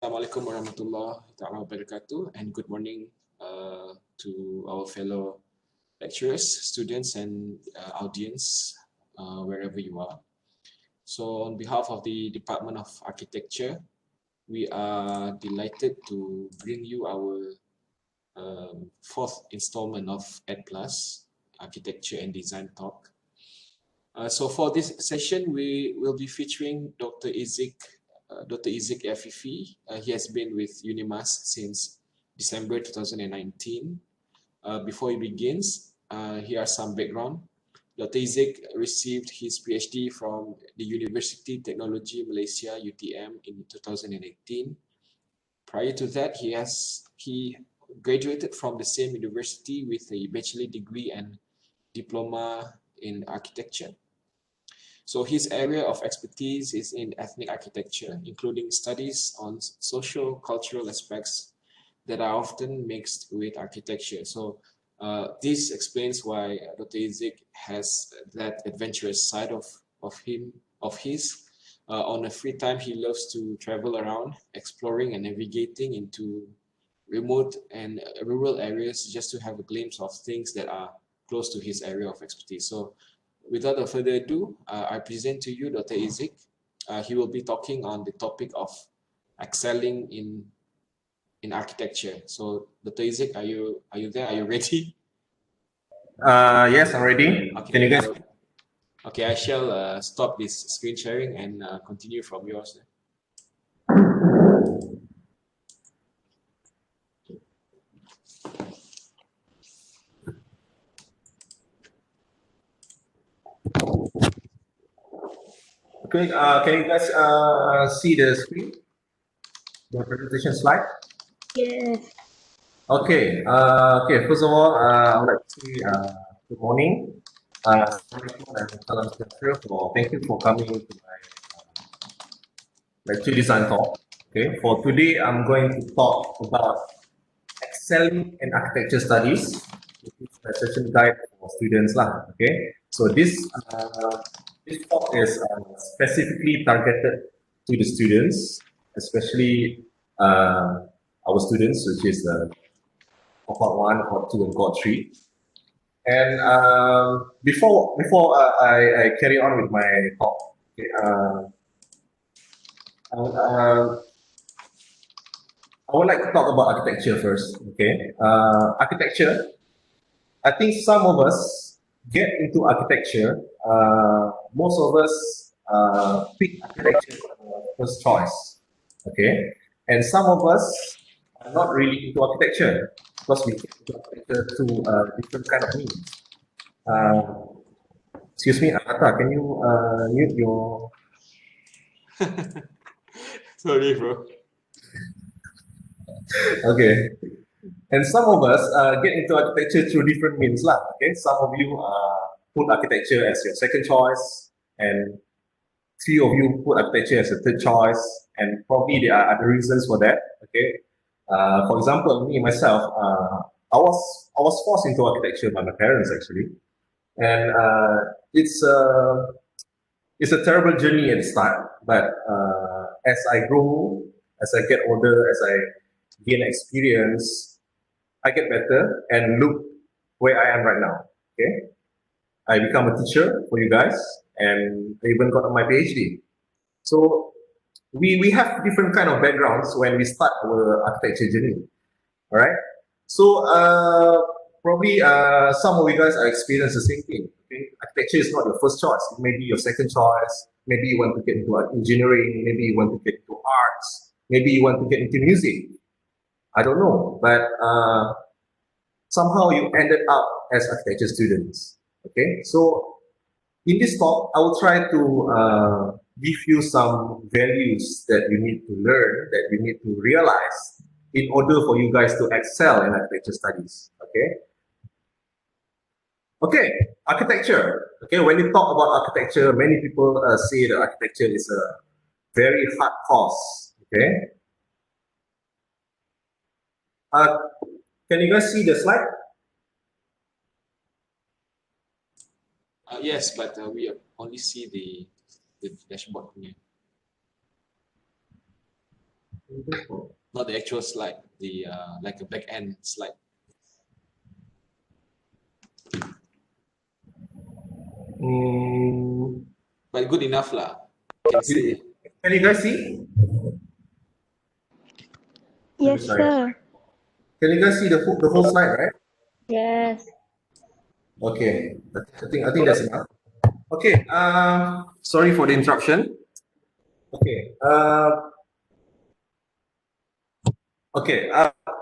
Assalamualaikum warahmatullahi wabarakatuh, and good morning to our fellow lecturers, students, and audience wherever you are. So on behalf of the Department of Architecture, we are delighted to bring you our fourth installment of Ed Plus, Architecture and Design Talk. So for this session, we will be featuring Dr. Iziq Eafifi. He has been with UNIMAS since December 2019. Before he begins, here are some background. Dr. Iziq received his PhD from the Universiti Technology Malaysia (UTM) in 2018. Prior to that, he graduated from the same university with a bachelor degree and diploma in architecture. So his area of expertise is in ethnic architecture, including studies on social cultural aspects that are often mixed with architecture. So this explains why Dr. Iziq has that adventurous side of his. On a free time, he loves to travel around, exploring and navigating into remote and rural areas just to have a glimpse of things that are close to his area of expertise. So without further ado, I present to you Dr. Iziq. He will be talking on the topic of excelling in architecture. So Dr. Iziq, are you there? Are you ready? Yes, I'm ready. Okay, can you guys? Okay, I shall stop this screen sharing and continue from yours. Okay, can you guys see the screen? The presentation slide? Yes. Okay, first of all, I would like to say good morning. Thank you for coming to my lecture design talk. Okay, for today, I'm going to talk about excelling in architecture studies. This is a session guide for students lah. Okay, so this talk is specifically targeted to the students, especially our students, which is cohort 1, cohort 2, and cohort 3. And before I carry on with my talk, okay, I would like to talk about architecture first. Okay, architecture. I think some of us get into architecture. Most of us pick architecture first choice. Okay, and some of us are not really into architecture because we get into architecture through different kind of means. Excuse me, Atta, can you mute your? Sorry, bro. Okay. And some of us get into architecture through different means lah. Okay, some of you put architecture as your second choice, and three of you put architecture as a third choice, and probably there are other reasons for that. Okay, for example, me myself, I was forced into architecture by my parents actually, and it's a terrible journey at the start. But as I grow, as I get older, as I gain experience, I get better, and look where I am right now. Okay, I become a teacher for you guys, and I even got my PhD. So we have different kind of backgrounds when we start our architecture journey. All right. So probably some of you guys are experiencing the same thing. Okay, architecture is not your first choice. It may be your second choice. Maybe you want to get into engineering. Maybe you want to get into arts. Maybe you want to get into music. I don't know, but somehow you ended up as architecture students. Okay, so in this talk, I will try to give you some values that you need to learn, that you need to realize in order for you guys to excel in architecture studies. Okay. Okay, architecture. Okay, when you talk about architecture, many people say that architecture is a very hard course. Okay. Can you guys see the slide? Yes, but we only see the dashboard here. Not the actual slide, the like a back end slide. But good enough lah. Can you guys see? Yes, sir. Can you guys see the whole slide, right? Yes. Okay, I think that's enough. Okay, sorry for the interruption. Okay,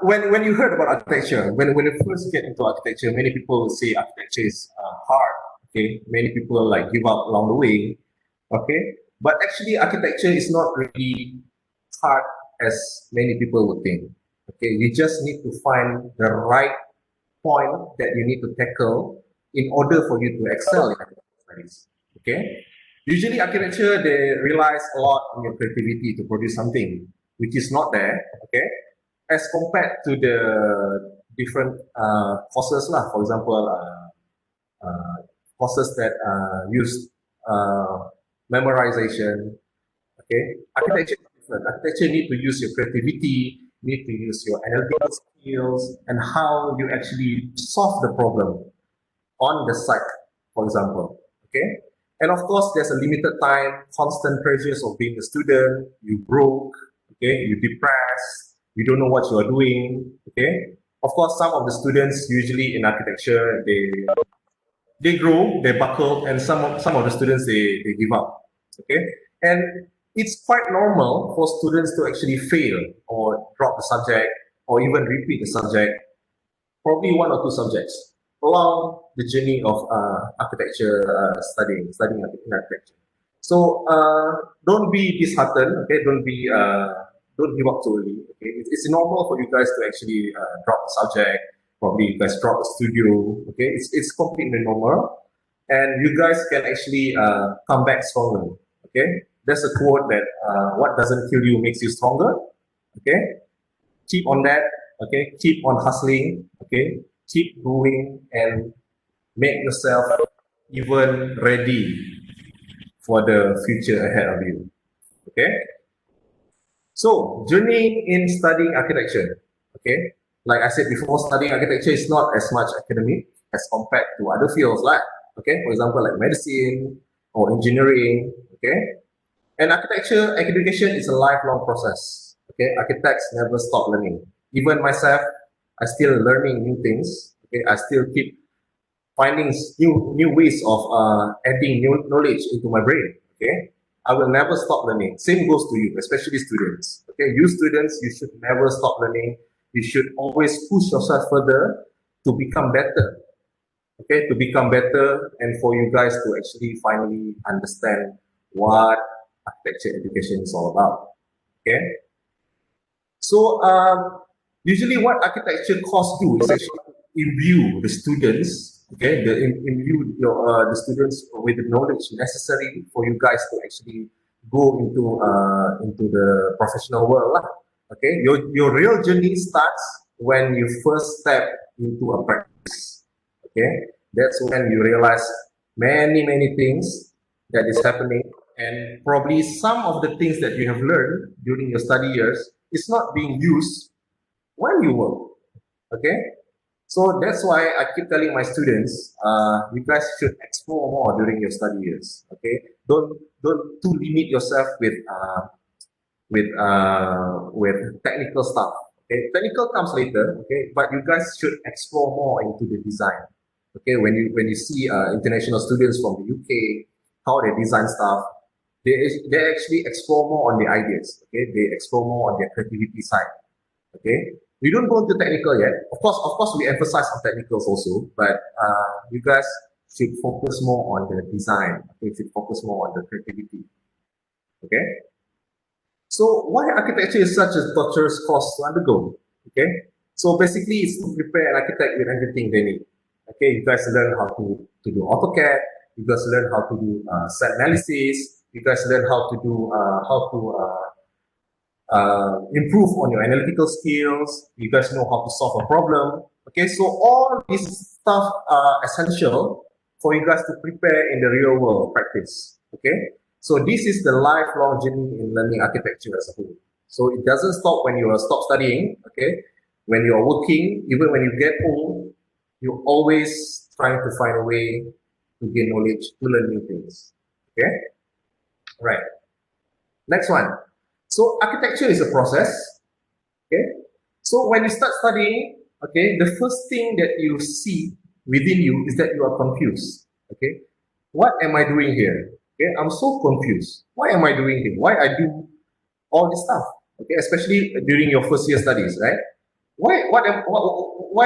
when you heard about architecture, when you first get into architecture, many people will say architecture is hard. Okay, many people like give up along the way. Okay, but actually architecture is not really hard as many people would think. Okay, you just need to find the right point that you need to tackle in order for you to excel in architecture studies. Okay, usually architecture they relies a lot on your creativity to produce something which is not there. Okay, as compared to the different courses lah. For example, courses that use memorization. Okay, architecture is different. Architecture need to use your creativity, need to use your analytical skills, and how you actually solve the problem on the site, for example. Okay, and of course, there's a limited time, constant pressures of being a student. You broke, okay, you depressed, you don't know what you are doing. Okay, of course, some of the students usually in architecture they grow, they buckle, and some of the students they give up. Okay, and it's quite normal for students to actually fail or drop the subject or even repeat the subject, probably one or two subjects along the journey of architecture studying in architecture. So don't be disheartened. Okay, don't give up too early. Okay, it's normal for you guys to actually drop the subject. Probably you guys drop a studio. Okay, it's completely normal, and you guys can actually come back stronger. Okay, there's a quote that what doesn't kill you makes you stronger. Okay, keep on that. Okay, keep on hustling. Okay, keep going and make yourself even ready for the future ahead of you. Okay, so journey in studying architecture. Okay, like I said before, studying architecture is not as much academic as compared to other fields, like okay, for example, like medicine or engineering. Okay, and architecture education is a lifelong process. Okay, architects never stop learning. Even myself, I still learning new things. Okay, I still keep finding new ways of adding new knowledge into my brain. Okay, I will never stop learning. Same goes to you, especially students. Okay, you students, you should never stop learning. You should always push yourself further to become better. Okay, to become better, and for you guys to actually finally understand what architecture education is all about. Okay, so usually what architecture course do is actually imbue the students. Okay, imbue the students with the knowledge necessary for you guys to actually go into the professional world lah. Okay, your real journey starts when you first step into a practice. Okay, that's when you realize many things that is happening, and probably some of the things that you have learned during your study years is not being used when you work. Okay, so that's why I keep telling my students, you guys should explore more during your study years. Okay, don't too limit yourself with technical stuff. Okay, technical comes later. Okay, but you guys should explore more into the design. Okay, when you see international students from the UK, how they design stuff, they actually explore more on the ideas. Okay, they explore more on their creativity side. Okay, we don't go into technical yet. Of course, we emphasize on technicals also, but you guys should focus more on the design. Okay, you should focus more on the creativity. Okay. So why architecture is such a torturous course to undergo? Okay, so basically it's to prepare an architect with everything they need. Okay, you guys learn how to do AutoCAD, you guys learn how to do set analysis, you guys learn how to do improve on your analytical skills, you guys know how to solve a problem. Okay, so all this stuff are essential for you guys to prepare in the real world practice. Okay, so this is the lifelong journey in learning architecture as a whole. So it doesn't stop when you stop studying, okay? When you are working, even when you get old, you're always trying to find a way to gain knowledge, to learn new things, okay? Right. Next one. So architecture is a process, okay? So when you start studying, okay, the first thing that you see within you is that you are confused, okay? What am I doing here? Okay, I'm so confused. Why am I doing here? Why I do all this stuff? Okay, especially during your first year studies, right? Why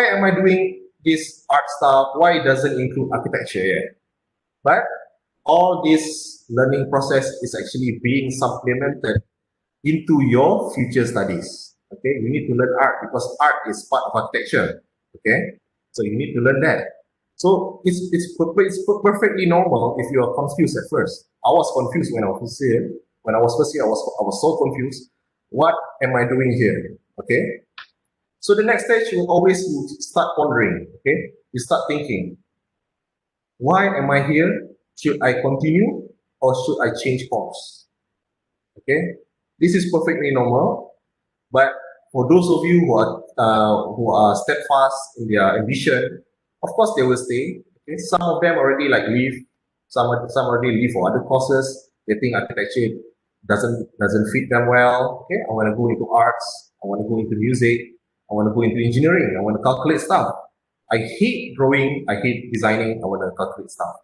am I doing this art stuff? Why it doesn't include architecture here? But all this learning process is actually being supplemented into your future studies. Okay, you need to learn art because art is part of architecture. Okay, so you need to learn that. So it's perfectly normal if you are confused at first. I was confused when I was first here. When I was first here, I was so confused. What am I doing here? Okay. So the next stage, you start wondering. Okay, you start thinking, why am I here? Should I continue or should I change course? Okay, this is perfectly normal. But for those of you who are steadfast in their ambition, of course they will stay. Okay? Some of them already like leave. Some already leave for other courses. They think architecture doesn't fit them well. Okay, I want to go into arts. I want to go into music. I want to go into engineering. I want to calculate stuff. I hate drawing. I hate designing. I want to calculate stuff.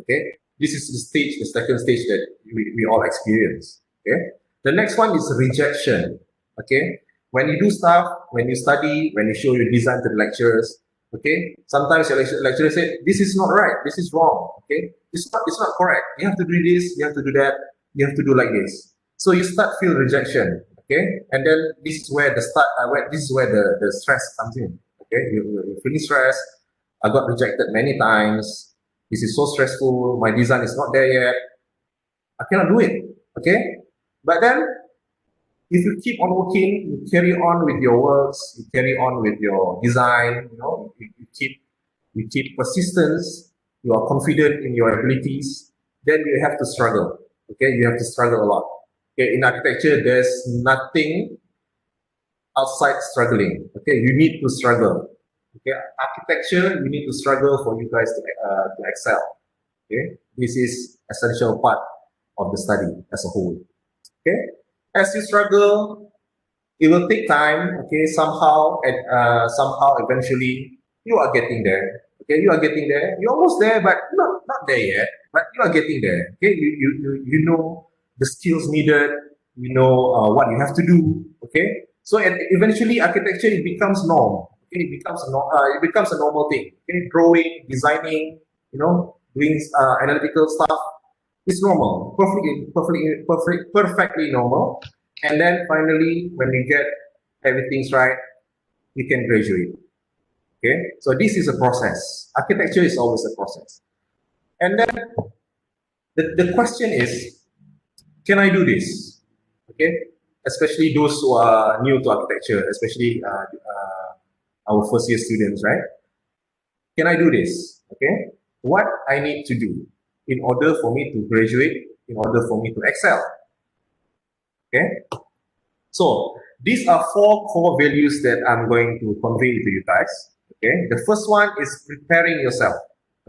Okay, this is the second stage that we all experience. Okay, the next one is rejection. Okay, when you do stuff, when you study, when you show your design to the lecturers, okay, sometimes your lecturer say, this is not right, this is wrong, okay, it's not correct, you have to do this, you have to do that, you have to do like this. So you start feel rejection, okay, and then this is where the stress comes in, okay, you're feeling stressed, I got rejected many times, this is so stressful, my design is not there yet, I cannot do it, okay, but then if you keep on working, you carry on with your works, you carry on with your design, you keep persistence, you are confident in your abilities, then you have to struggle. Okay, you have to struggle a lot. Okay, in architecture, there's nothing outside struggling. Okay, you need to struggle. Okay, architecture, you need to struggle for you guys to excel. Okay, this is essential part of the study as a whole. Okay, as you struggle, it will take time. Okay, somehow eventually you are getting there. Okay, you are getting there. You're almost there, but not there yet. But you are getting there. Okay, you know the skills needed. You know what you have to do. Okay, so eventually architecture it becomes norm. Okay, it becomes a normal thing. Okay, drawing, designing, doing analytical stuff. It's normal, perfectly normal. And then finally, when you get everything's right, you can graduate. Okay, so this is a process. Architecture is always a process. And then the question is, can I do this? Okay, especially those who are new to architecture, especially our first year students, right? Can I do this? Okay, what I need to do in order for me to graduate, in order for me to excel. Okay, so these are 4 core values that I'm going to convey to you guys. Okay, the first one is preparing yourself.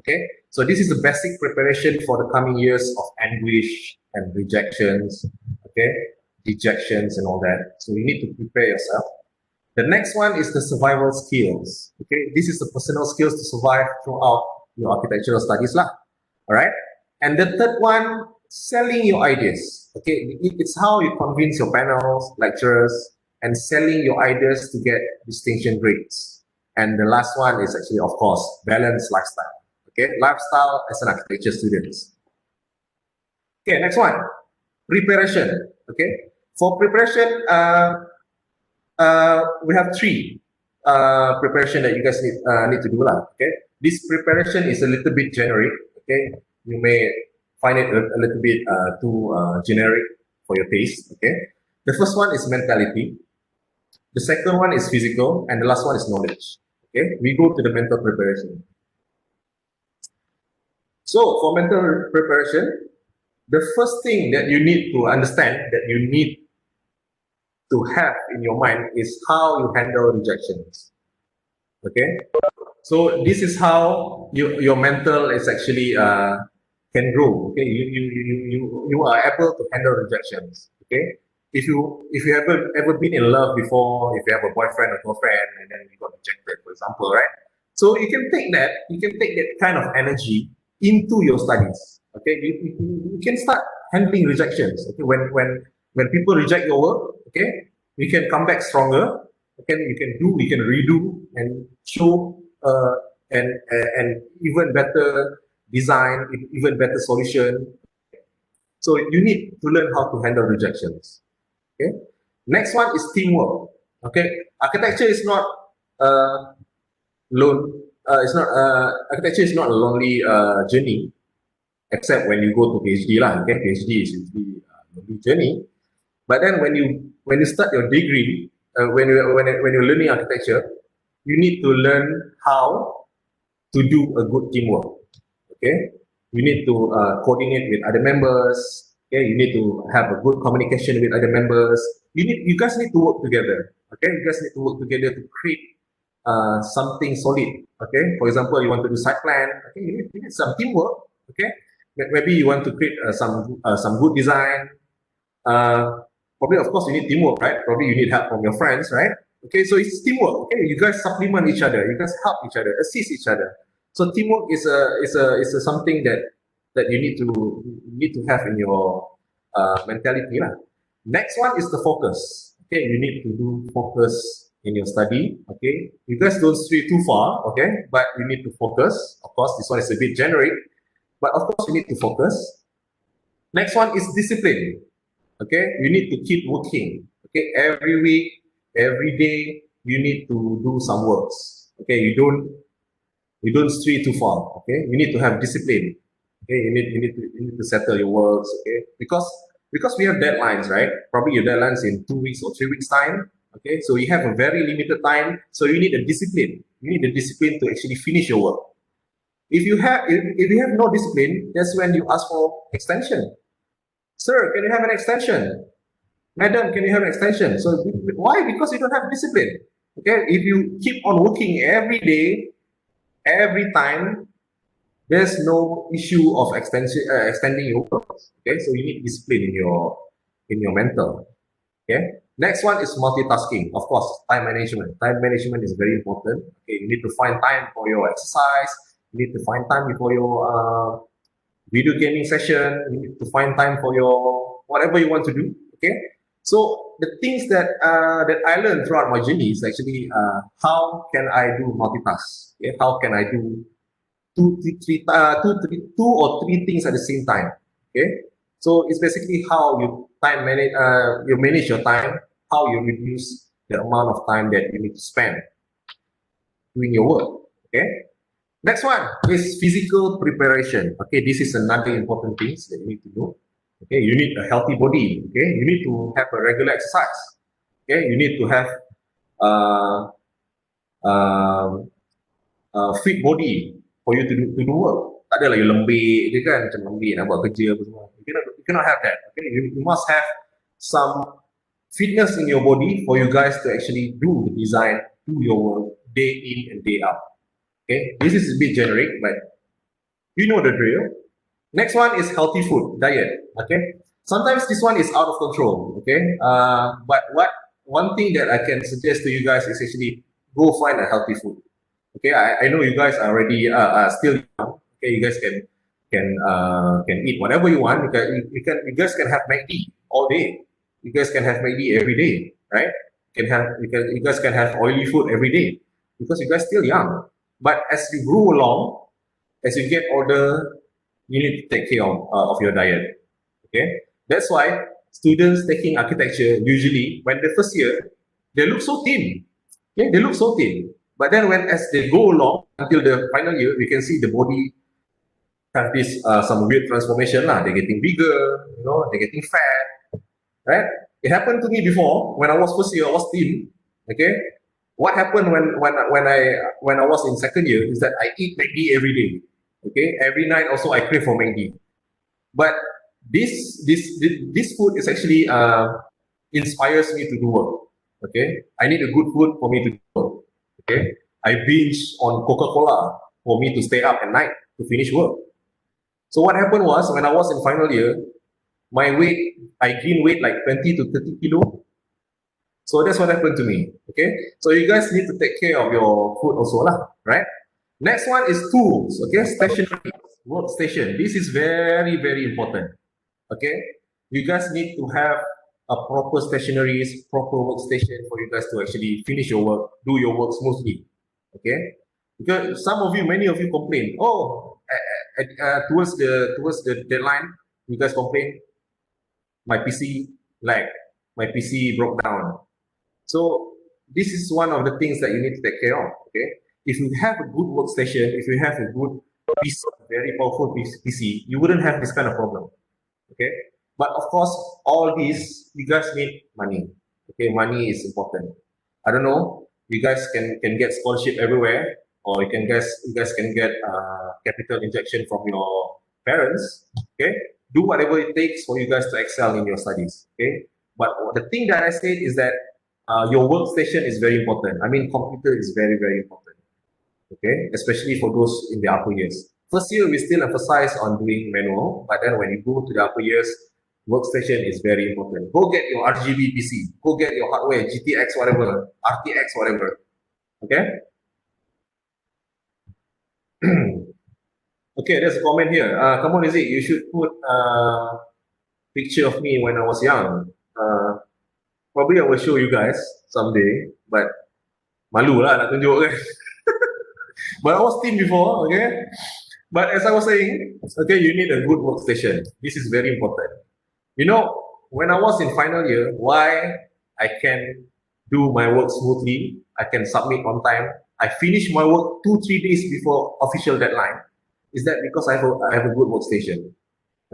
Okay, so this is the basic preparation for the coming years of anguish and rejections, okay, dejections and all that. So you need to prepare yourself. The next one is the survival skills. Okay, this is the personal skills to survive throughout your architectural studies lah. All right, and the third one, selling your ideas. Okay, it's how you convince your panels, lecturers, and selling your ideas to get distinction grades. And the last one is actually, of course, balanced lifestyle. Okay, lifestyle as an architecture student. Okay, next one, preparation. Okay, for preparation, we have 3 preparation that you guys need to do lah. Okay, this preparation is a little bit generic. Okay, you may find it a little bit too generic for your taste. Okay, the first one is mentality. The second one is physical, and the last one is knowledge. Okay, we go to the mental preparation. So for mental preparation, the first thing that you need to understand, that you need to have in your mind is how you handle rejections. Okay, so this is how your mental is actually can grow. Okay, you are able to handle rejections. Okay, if you ever been in love before, if you have a boyfriend or girlfriend and then you got rejected, for example, right? So you can take that kind of energy into your studies. Okay, you can start handling rejections. Okay, when people reject your work, okay, you can come back stronger. Okay, you can redo and show and even better design, even better solution. So you need to learn how to handle rejections. Okay. Next one is teamwork. Okay. Architecture is not lone. It's not architecture is not a lonely journey, except when you go to PhD lah. Okay, PhD is usually a lonely journey. But then when you start your degree, when you're learning architecture, you need to learn how to do a good teamwork. Okay, you need to coordinate with other members. Okay, you need to have a good communication with other members. You guys need to work together. Okay, you guys need to work together to create something solid. Okay, for example, you want to do site plan. Okay, you need some teamwork. Okay, maybe you want to create some good design. Probably, of course, you need teamwork, right? Probably you need help from your friends, right? Okay, so it's teamwork. Okay, you guys supplement each other. You guys help each other, assist each other. So teamwork is something that you need to have in your mentality lah. Next one is the focus. Okay, you need to do focus in your study. Okay, you guys don't stray too far. Okay, but you need to focus. Of course, this one is a bit generic, but of course you need to focus. Next one is discipline. Okay, you need to keep working. Okay, every week, every day, you need to do some works. Okay, you don't stray too far. Okay, you need to have discipline. Okay, you need to settle your works. Okay, because we have deadlines, right? Probably your deadlines in 2 weeks or 3 weeks time. Okay, so you have a very limited time. So you need a discipline. You need the discipline to actually finish your work. If you have no discipline, that's when you ask for extension. Sir, can you have an extension? Madam, can you have an extension? So why? Because you don't have discipline. Okay, if you keep on working every day, every time, there's no issue of extending your work. Okay, so you need discipline in your mental. Okay, next one is multitasking. Of course, time management. Time management is very important. Okay, you need to find time for your exercise. You need to find time for your video gaming session. You need to find time for your whatever you want to do. Okay, so the things that I learned throughout my journey is actually how can I do multitask? Okay? How can I do two or three things at the same time? Okay, so it's basically how you manage your time, how you reduce the amount of time that you need to spend doing your work. Okay. Next one is physical preparation. Okay, this is another important thing that you need to do. Okay, you need a healthy body. Okay, you need to have a regular exercise. Okay, you need to have fit body for you to do work. Tak ada lah you lembik je kan, macam lembik nak buat kerja apa semua. You cannot have that. Okay, you must have some fitness in your body for you guys to actually do the design, do your work day in and day out. Okay, this is a bit generic, but you know the drill. Next one is healthy food, diet. Okay, sometimes this one is out of control. Okay, but one thing that I can suggest to you guys is actually go find a healthy food. Okay, I know you guys are already still young. Okay, you guys can eat whatever you want. You guys can have McD all day. You guys can have McD every day, right? You guys can have oily food every day because you guys still young. But as you grow along, as you get older, you need to take care of your diet. Okay, that's why students taking architecture usually when the first year they look so thin. Okay, they look so thin. But then as they go along until the final year, we can see the body have this some weird transformation lah. They're getting bigger, they're getting fat, right? It happened to me before when I was first year. I was thin. Okay. What happened when I was in second year is that I eat McD every day. Okay, every night also I crave for McD. But this food is actually inspires me to do work. Okay, I need a good food for me to do work. Okay, I binge on Coca-Cola for me to stay up at night to finish work. So what happened was, when I was in final year, my weight, I gained weight like 20 to 30 kilo. So that's what happened to me. Okay, so you guys need to take care of your food also lah, right? Next one is tools. Okay, stationery, workstation. This is very, very important. Okay, you guys need to have a proper stationaries, proper workstation for you guys to actually finish your work, do your work smoothly. Okay, because some of you, many of you complain. Oh, towards the deadline, you guys complain. My PC lag, my PC broke down. So this is one of the things that you need to take care of. Okay, if you have a good workstation, if you have a good PC, very powerful PC, you wouldn't have this kind of problem. Okay, but of course, all these you guys need money. Okay, money is important. I don't know, you guys can get scholarship everywhere, or you guys can get capital injection from your parents. Okay, do whatever it takes for you guys to excel in your studies. Okay, but the thing that I said is that your workstation is very important. I mean, computer is very, very important. Okay, especially for those in the upper years. First year, we still emphasize on doing manual, but then when you go to the upper years, workstation is very important. Go get your RGB PC, go get your hardware, GTX whatever, RTX whatever. Okay. Okay, there's a comment here. Come on, Iziq, you should put a picture of me when I was young. Probably I will show you guys someday, but malu lah nak tunjuk kan. But I was thin before, okay? But as I was saying, okay, you need a good workstation. This is very important. You know, when I was in final year, why I can do my work smoothly, I can submit on time, I finish my work 2-3 days before official deadline, is that because I have a good workstation.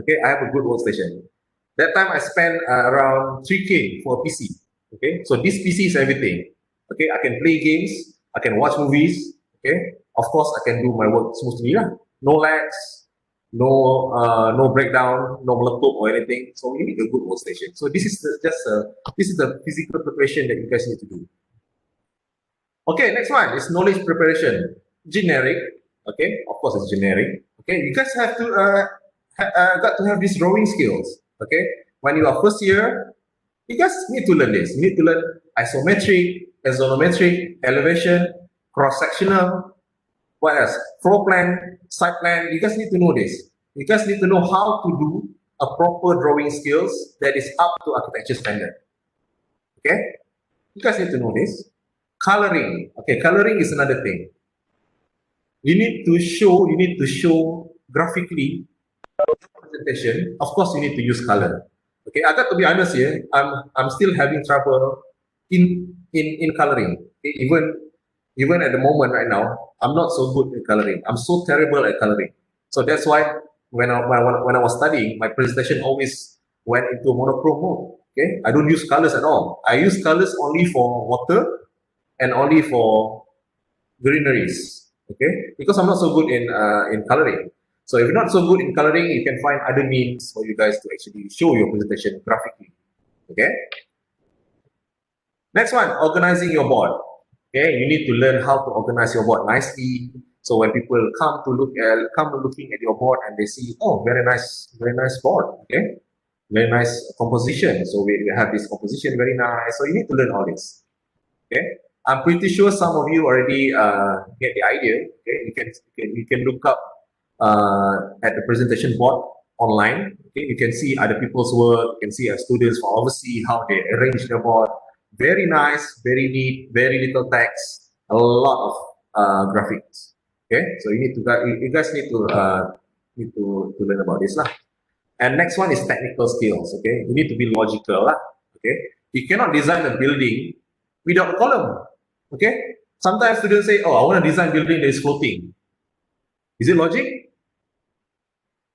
Okay, I have a good workstation. That time I spent around 3K for a PC. Okay, so this PC is everything. Okay, I can play games, I can watch movies. Okay, of course I can do my work smoothly lah. No lags, no breakdown, no laptop or anything. So you need a good workstation. So this is the physical preparation that you guys need to do. Okay, next one is knowledge preparation. Generic. Okay, of course it's generic. Okay, you guys have to got to have these drawing skills. Okay, when you are first year, you guys need to learn this. You need to learn isometric, axonometric, elevation, cross-sectional, what else? Floor plan, side plan. You guys need to know this. You guys need to know how to do a proper drawing skills that is up to architecture standard. Okay, you guys need to know this. Coloring. Okay, coloring is another thing. You need to show graphically presentation. Of course, you need to use color. Okay, I got to be honest here. I'm still having trouble in coloring. Okay? Even at the moment right now, I'm not so good at coloring. I'm so terrible at coloring. So that's why when I was studying, my presentation always went into monochrome mode. Okay, I don't use colors at all. I use colors only for water and only for greeneries. Okay, because I'm not so good in coloring. So if you're not so good in coloring, you can find other means for you guys to actually show your presentation graphically. Okay. Next one, organizing your board. Okay, you need to learn how to organize your board nicely. So when people come looking at your board and they see, oh, very nice board. Okay, very nice composition. So we have this composition very nice. So you need to learn all this. Okay, I'm pretty sure some of you already get the idea. Okay, you can look up at the presentation board online. Okay, you can see other people's work. You can see students from overseas how they arrange their board. Very nice, very neat, very little text, a lot of graphics. Okay, so you guys need to learn about this lah. And next one is technical skills. Okay, you need to be logical lah. Okay, you cannot design a building without a column. Okay, sometimes students say, "Oh, I want to design building that is floating." Is it logic?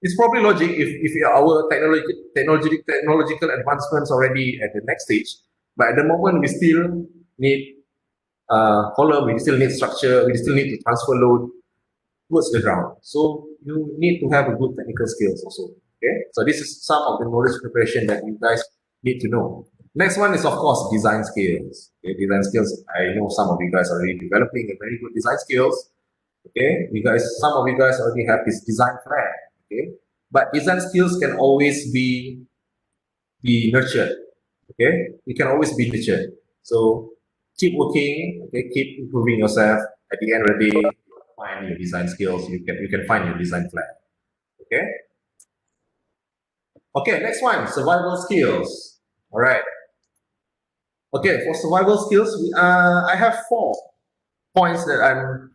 It's probably logic if our technological advancements already at the next stage. But at the moment, we still need column, we still need structure, we still need to transfer load towards the ground. So you need to have a good technical skills also. Okay, so this is some of the knowledge preparation that you guys need to know. Next one is, of course, design skills. Okay, design skills. I know some of you guys are already developing a very good design skills. Okay, some of you guys already have this design flair. Okay, but design skills can always be nurtured. Okay, it can always be nurtured. So keep working. Okay, keep improving yourself. At the end of the day, find your design skills. You can find your design flair. Okay. Okay, next one, survival skills. All right. Okay, for survival skills, I have 4 points that I'm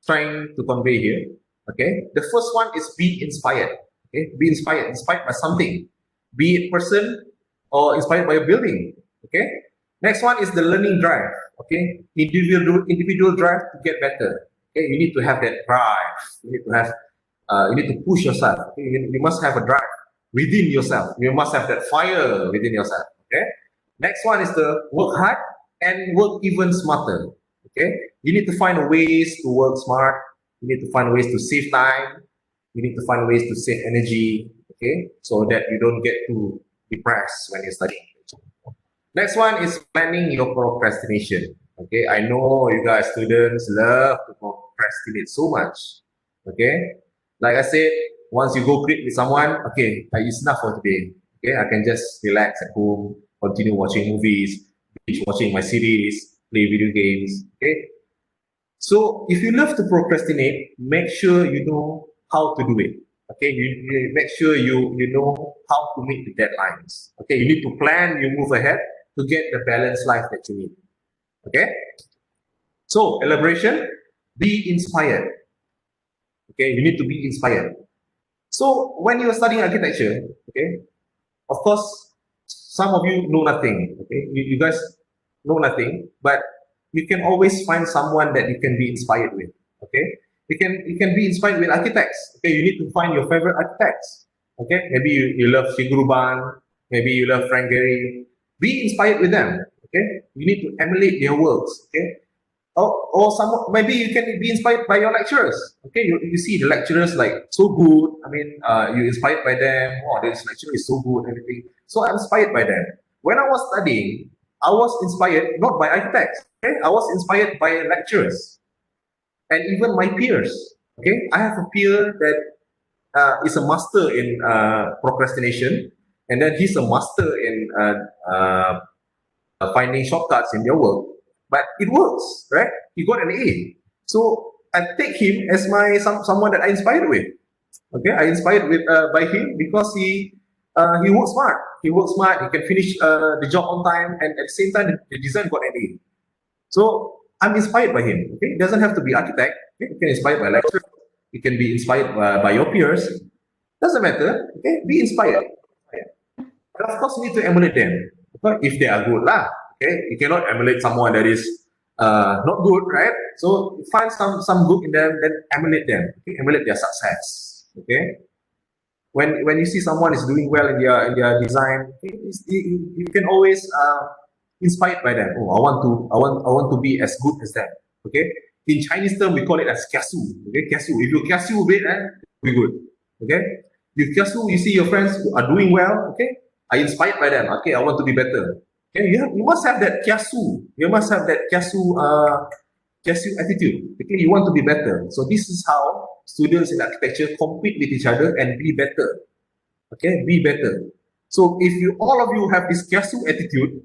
trying to convey here. Okay, the first one is be inspired. Okay, be inspired by something, be it person or inspired by a building. Okay, next one is the learning drive. Okay, individual drive to get better. Okay, you need to have that drive. You need to push yourself. Okay? You must have a drive within yourself. You must have that fire within yourself. Okay. Next one is the work hard and work even smarter. Okay, you need to find ways to work smart. You need to find ways to save time. You need to find ways to save energy. Okay, so that you don't get too depressed when you're studying. Next one is planning your procrastination. Okay, I know you guys students love to procrastinate so much. Okay, like I said, once you go click with someone, okay, it's enough for today. Okay, I can just relax at home, continue watching movies, binge watching my series, play video games. Okay, so if you love to procrastinate, make sure you know how to do it. Okay, you make sure you know how to meet the deadlines. Okay, you need to plan, you move ahead to get the balanced life that you need. Okay, so elaboration, be inspired. Okay, you need to be inspired. So when you're studying architecture, okay, of course, some of you know nothing. Okay, you guys know nothing, but you can always find someone that you can be inspired with. Okay, you can be inspired with architects. Okay, you need to find your favorite architects. Okay, maybe you love Shigeru Ban, maybe you love Frank Gehry. Be inspired with them. Okay, you need to emulate their works. Okay, or maybe you can be inspired by your lecturers. Okay, you see the lecturers like so good. I mean, you're inspired by them. Oh, this lecturer is so good, everything. So I'm inspired by them. When I was studying, I was inspired not by architects. Okay, I was inspired by lecturers and even my peers. Okay, I have a peer that is a master in procrastination, and then he's a master in finding shortcuts in your work. But it works, right? He got an A. So I take him as someone that I inspired with. Okay, I inspired with by him because he works smart. He works smart. He can finish the job on time, and at the same time, the design got an A. So I'm inspired by him. Okay, it doesn't have to be architect. Okay? You can be inspired by lecturer. You can be inspired by your peers. Doesn't matter. Okay, be inspired. And of course, you need to emulate them. Okay? If they are good, lah. Okay, you cannot emulate someone that is not good, right? So find some good in them, then emulate them. Okay? Emulate their success. Okay. When you see someone is doing well in their design, you can always inspired by them. Oh, I want to be as good as them. Okay. In Chinese term, we call it as kiasu. Okay, kiasu. If you kiasu a bit, be good. Okay. You kiasu, you see your friends who are doing well. Okay. I inspired by them. Okay, I want to be better. Okay, you must have that kiasu. You must have that kiasu attitude. Okay, you want to be better. So this is how students in architecture compete with each other and be better. Okay, be better. So if all of you have this kiasu attitude,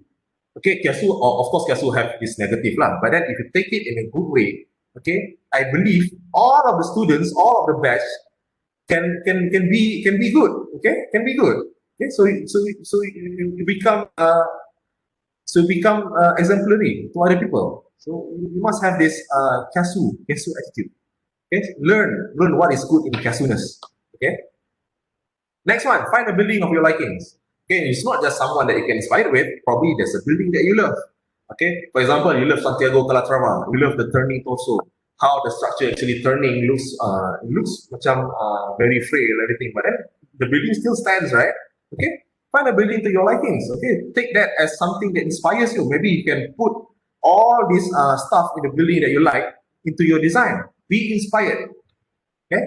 okay, kiasu, of course, kiasu have this negative lah. But then if you take it in a good way, okay, I believe all of the students, all of the batch can be good. Okay, can be good. Okay, so you become exemplary to other people. So you must have this kiasu attitude. Okay, learn what is good in kiasuness. Okay. Next one, find a building of your likings. Okay, it's not just someone that you can inspire with. Probably there's a building that you love. Okay, for example, you love Santiago Calatrava. You love the turning torso. How the structure actually turning looks macam very frail, everything. But then the building still stands, right? Okay, find a building to your likings. Okay, take that as something that inspires you. Maybe you can put all this stuff in the building that you like into your design. Be inspired. Okay.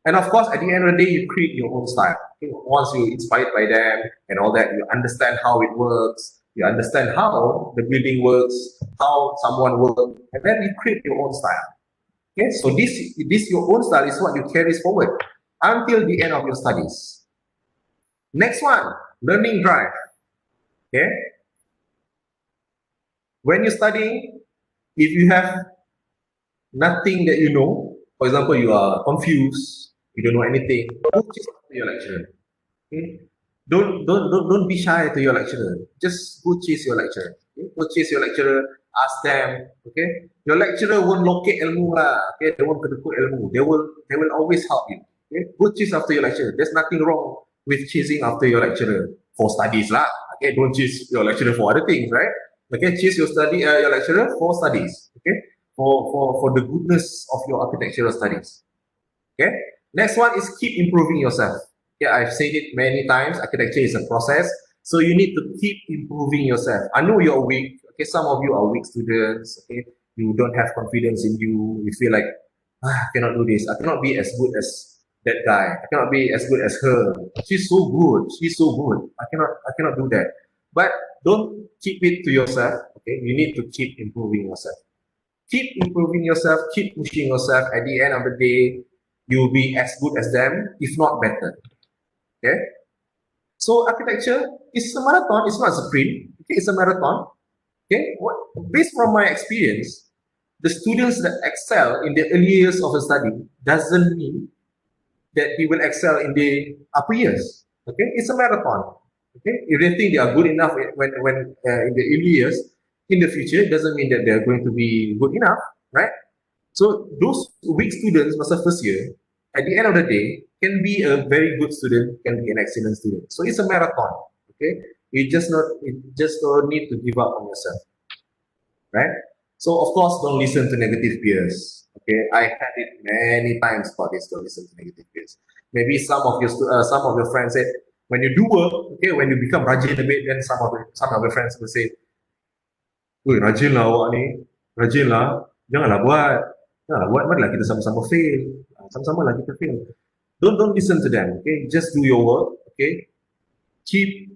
And of course, at the end of the day, you create your own style. Okay? Once you're inspired by them and all that, you understand how it works, you understand how the building works, how someone works, and then you create your own style. Okay, so this your own style is what you carry forward until the end of your studies. Next one, learning drive. Okay, when you're studying, if you have nothing that you know, for example, you are confused, you don't know anything, go chase after your lecturer. Okay, don't be shy to your lecturer. Just go chase your lecturer. Okay? Go chase your lecturer. Ask them. Okay, your lecturer won't locate ilmu lah. Okay, they won't kedekut ilmu. They will always help you. Okay, go chase after your lecturer. There's nothing wrong with chasing after your lecturer for studies lah. Okay, don't chase your lecturer for other things, right? Okay, chase your lecturer for studies. Okay, for the goodness of your architectural studies. Okay, next one is keep improving yourself. Yeah, I've said it many times. Architecture is a process, so you need to keep improving yourself. I know you're weak. Okay, some of you are weak students. Okay, you don't have confidence in you. You feel like, I cannot do this. I cannot be as good as that guy. I cannot be as good as her. She's so good. She's so good. I cannot do that. But don't keep it to yourself. Okay, you need to keep improving yourself. Keep improving yourself. Keep pushing yourself. At the end of the day, you'll be as good as them, if not better. Okay, so architecture is a marathon. It's not a sprint. Okay, it's a marathon. Okay, based from my experience, the students that excel in the early years of a study doesn't mean that he will excel in the upper years. Okay, it's a marathon. Okay, if they think they are good enough when in the early years, in the future, it doesn't mean that they're going to be good enough, right? So those weak students masa first year, at the end of the day, can be a very good student, can be an excellent student. So it's a marathon. Okay, you just don't need to give up on yourself, right? So of course, don't listen to negative peers. Okay, I had it many times about this. Don't listen to negative peers. Maybe some of your friends said, when you do work, okay, when you become rajin a bit, then some of your friends will say, "Woi, rajin lah awak ni, rajin lah, janganlah buat, marilah kita sama-sama fail, sama-sama lah kita fail." Don't listen to them. Okay, just do your work. Okay, keep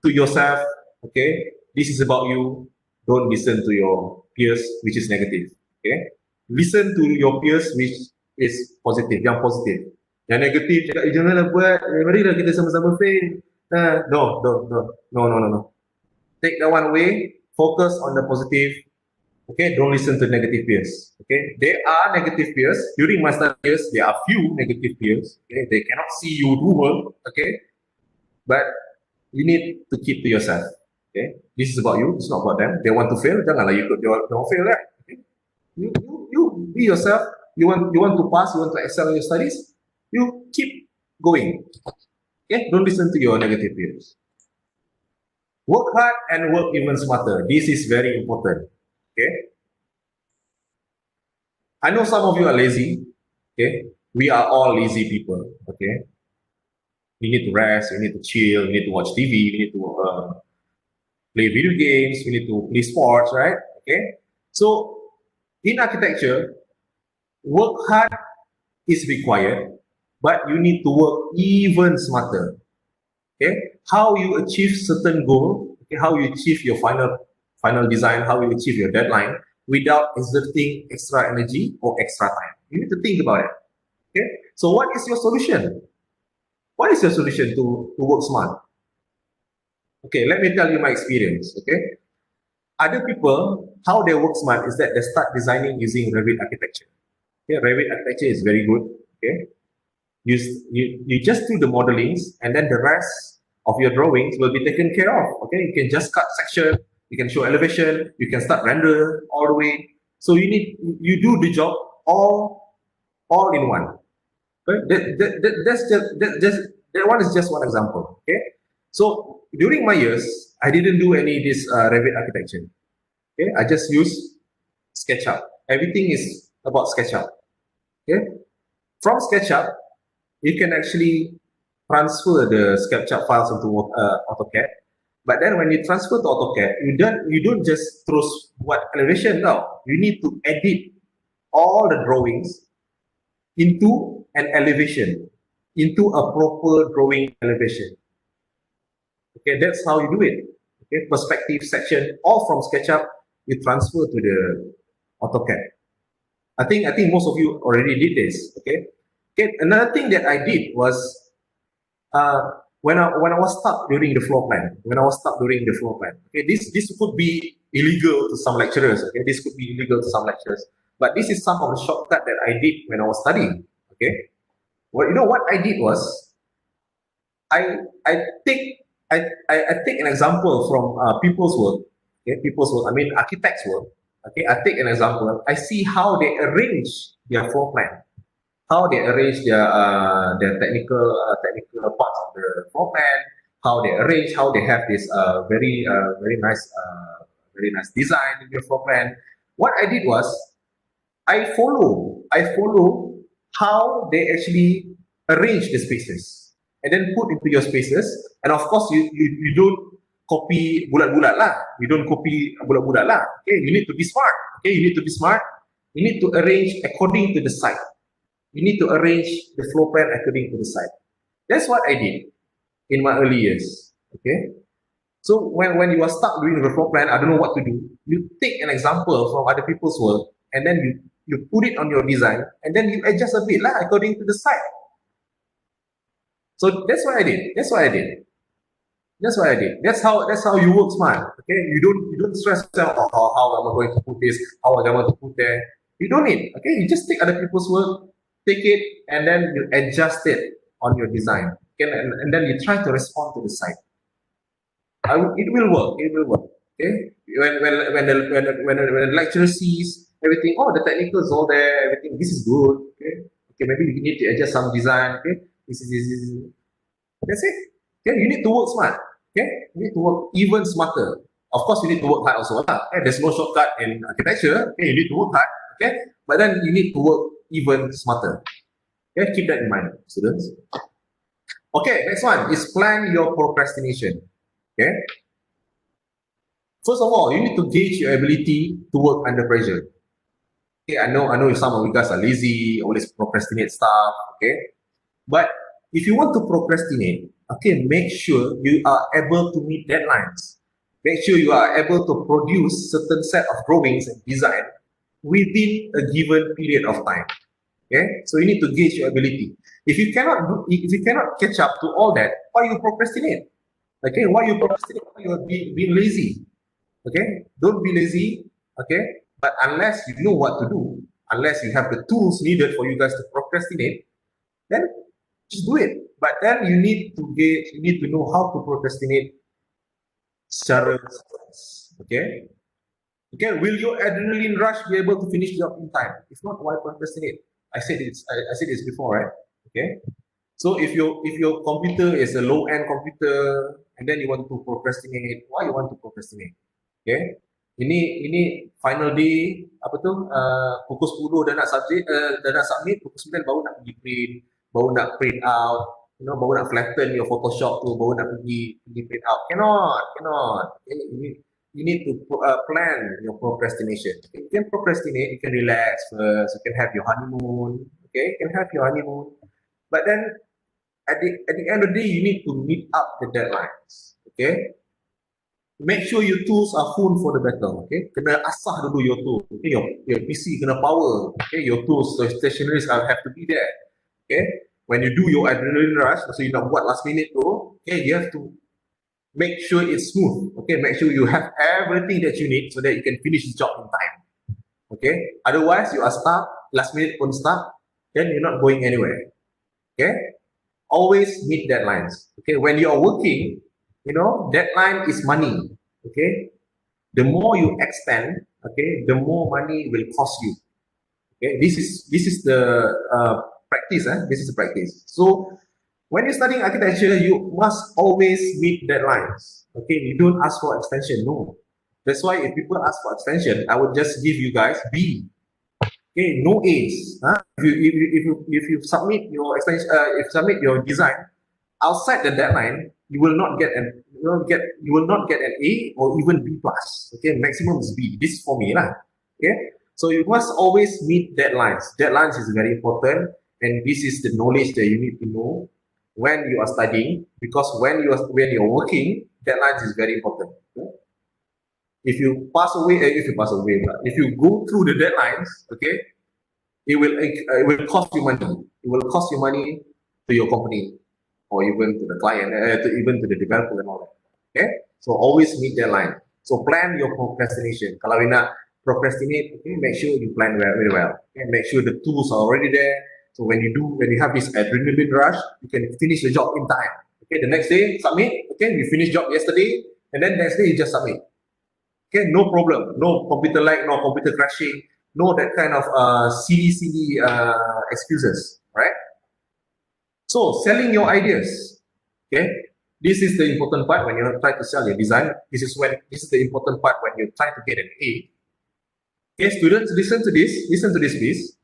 to yourself. Okay, this is about you. Don't listen to your peers, which is negative. Okay, listen to your peers, which is positive. Yang positive. Yang negatif cakap, janganlah buat, marilah kita sama-sama fail. No. Take that one away. Focus on the positive. Okay, don't listen to negative peers. Okay, there are negative peers. During my studies, there are few negative peers. Okay, they cannot see you do work. Okay, but you need to keep to yourself. Okay, this is about you. It's not about them. They want to fail. Janganlah you don't fail, right? Okay, you be yourself. You want to pass. You want to excel in your studies. You keep going. Okay, don't listen to your negative peers. Work hard and work even smarter. This is very important. Okay, I know some of you are lazy. Okay, we are all lazy people. Okay, you need to rest, you need to chill, you need to watch TV, you need to play video games, you need to play sports, right? Okay, so in architecture, work hard is required, but you need to work even smarter. Okay, how you achieve certain goal, okay, how you achieve your final design, how you achieve your deadline without exerting extra energy or extra time. You need to think about it. Okay, so what is your solution? What is your solution to work smart? Okay, let me tell you my experience. Okay, other people, how they work smart is that they start designing using Revit architecture. Okay, Revit architecture is very good. Okay, you just do the modelings, and then the rest of your drawings will be taken care of. Okay, you can just cut section. You can show elevation, you can start render all the way. So you do the job all in one. Okay? That one is just one example. Okay. So during my years, I didn't do any of this Revit architecture. Okay, I just use SketchUp. Everything is about SketchUp. Okay, from SketchUp, you can actually transfer the SketchUp files into AutoCAD. But then when you transfer to AutoCAD, you don't just throw what elevation now. You need to edit all the drawings into an elevation into a proper drawing elevation. Okay, that's how you do it. Okay, perspective section, all from SketchUp, you transfer to the AutoCAD. I think most of you already did this. Okay. Okay. Another thing that I did was when I was stuck during the floor plan. Okay, this could be illegal to some lecturers. Okay, this could be illegal to some lecturers. But this is some of the shortcut that I did when I was studying. Okay. Well, you know what I did was I take an example from people's work. Okay, people's work. I mean architects' work. Okay, I take an example. I see how they arrange their floor plan, how they arrange their technical parts of the floor plan, how they arrange, how they have this very nice design in their floor plan. What I did was I follow how they actually arrange the spaces and then put into your spaces. And of course, you don't copy bulat-bulat lah. You don't copy bulat-bulat lah. Okay, you need to be smart. Okay, you need to be smart. You need to arrange according to the site. You need to arrange the floor plan according to the site. That's what I did in my early years. Okay, so when you are stuck doing the floor plan, I don't know what to do. You take an example from other people's work and then you put it on your design and then you adjust a bit lah according to the site. So that's what I did. That's what I did. That's how you work smart. Okay, you don't stress yourself. Oh, how am I going to put this? How am I going to put there? You don't need. Okay, you just take other people's work, take it, and then you adjust it on your design. Okay, and then you try to respond to the site. It will work. It will work. Okay, when the lecturer sees everything, oh, the technical is all there. Everything. This is good. Okay, maybe you need to adjust some design. Okay, this is. That's it. Okay, you need to work smart. Okay, you need to work even smarter. Of course, you need to work hard also. Okay? There's no shortcut in architecture. Okay, you need to work hard. Okay, but then you need to work even smarter. Okay, keep that in mind, students. Okay, next one is plan your procrastination. Okay, first of all, you need to gauge your ability to work under pressure. Okay, I know some of you guys are lazy, always procrastinate stuff. Okay, but if you want to procrastinate, okay, make sure you are able to meet deadlines. Make sure you are able to produce certain set of drawings and design within a given period of time. Okay, so you need to gauge your ability. If you cannot catch up to all that, why you procrastinate? Okay, why you procrastinate? Why you are being lazy? Okay, don't be lazy. Okay, but unless you know what to do, unless you have the tools needed for you guys to procrastinate, then just do it. But then you need to know how to procrastinate secara serious. Okay. Okay, will your adrenaline rush be able to finish the job in time? If not, why procrastinate? I said this before, right? Okay. So if your computer is a low-end computer and then you want to procrastinate, why you want to procrastinate? Okay. Ini final day apa tu? Pukul 10 dah nak submit, pukul 9 baru nak pergi print, baru nak print out, baru nak flatten your Photoshop tu, baru nak pergi print out. Cannot. Okay? You need to plan your procrastination. Okay? You can procrastinate, you can relax first, you can have your honeymoon. Okay, you can have your honeymoon. But then at the end of the day, you need to meet up the deadlines. Okay, make sure your tools are full for the battle. Okay, kena asah dulu your tool. Okay, your PC kena power. Okay, your tools, the stationaries have to be there. Okay, when you do your adrenaline rush, so you nak buat last minute tu, okay, you have to make sure it's smooth. Okay, make sure you have everything that you need so that you can finish the job in time. Okay, otherwise you are stuck, last minute pun stuck, then you're not going anywhere. Okay, always meet deadlines. Okay, when you are working, deadline is money. Okay, the more you extend, okay, the more money will cost you. Okay, this is the practice. This is the practice. So when you're studying architecture, you must always meet deadlines. Okay, you don't ask for extension. No, that's why if people ask for extension, I would just give you guys B. Okay, no A's. If you submit your extension, if you submit your design outside the deadline, you will not get an A or even B plus. Okay, maximum is B. This is for me lah. Okay, so you must always meet deadlines. Deadlines is very important. and this is the knowledge that you need to know when you are studying, because when you're working, deadlines is very important. If you pass away, if you go through the deadlines, okay, it will cost you money. It will cost you money to your company, or even to the client, even to the developer and all that. Okay, so always meet deadline. So plan your procrastination. Kalau you nak procrastinate, okay, make sure you plan very well. Okay, make sure the tools are already there. So when you have this adrenaline rush, you can finish the job in time. Okay, the next day submit. Okay, you finish job yesterday, and then next day you just submit. Okay, no problem, no computer lag, no computer crashing, no that kind of silly excuses, right? So selling your ideas, okay, this is the important part when you try to sell your design. This is the important part when you try to get an A. Okay, students, listen to this, please.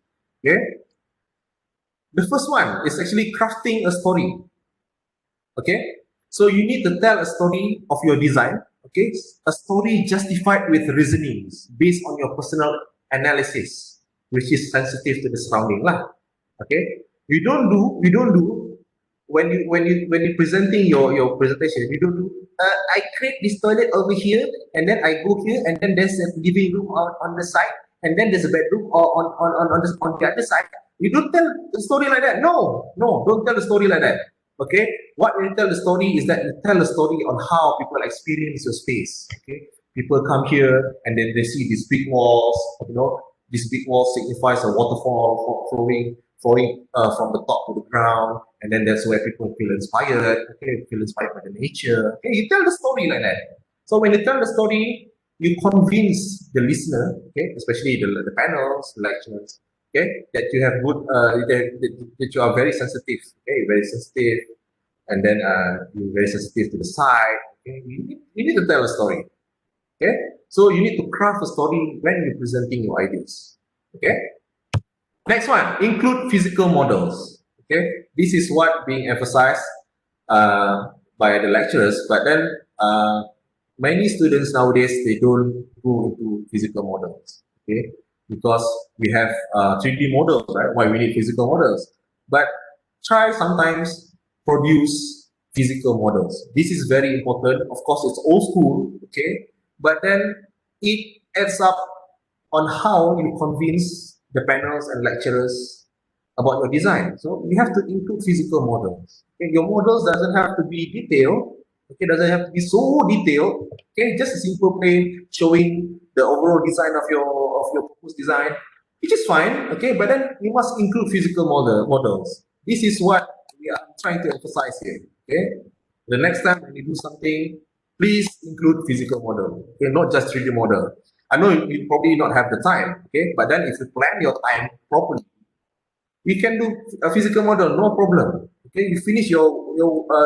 Okay, the first one is actually crafting a story. Okay, so you need to tell a story of your design. Okay, a story justified with reasonings based on your personal analysis, which is sensitive to the surrounding lah. Okay, you don't do when you presenting your presentation. You don't do. I create this toilet over here, and then I go here, and then there's a living room on the side, and then there's a bedroom on the other side. You don't tell the story like that. No, don't tell the story like that. Okay, what you tell the story is that you tell a story on how people experience your space. Okay, people come here and then they see these big walls. You know, this big wall signifies a waterfall flowing from the top to the ground, and then that's where people feel inspired. Okay, feel inspired by the nature. Okay, you tell the story like that. So when you tell the story, you convince the listener. Okay, especially the panels, the lecturers. Okay, that you have good, that you are very sensitive. Okay, very sensitive, and then you're very sensitive to the side. Okay, you need to tell a story. Okay, so you need to craft a story when you're presenting your ideas. Okay, next one, include physical models. Okay, this is what being emphasized by the lecturers, but then many students nowadays, they don't go into physical models. Okay, because we have 3D models, right? Why we need physical models? But try sometimes produce physical models. This is very important. Of course, it's old school, okay? But then it adds up on how you convince the panels and lecturers about your design. So you have to include physical models. Okay? Your models doesn't have to be detailed. Okay, doesn't have to be so detailed. Okay, just a simple plane showing the overall design of your proposed design, which is fine. Okay, but then you must include physical models. This is what we are trying to emphasize here. Okay, the next time when you do something, please include physical model. Okay, not just 3D model. I know you probably not have the time. Okay, but then if you plan your time properly, we can do a physical model, no problem. Okay, you finish your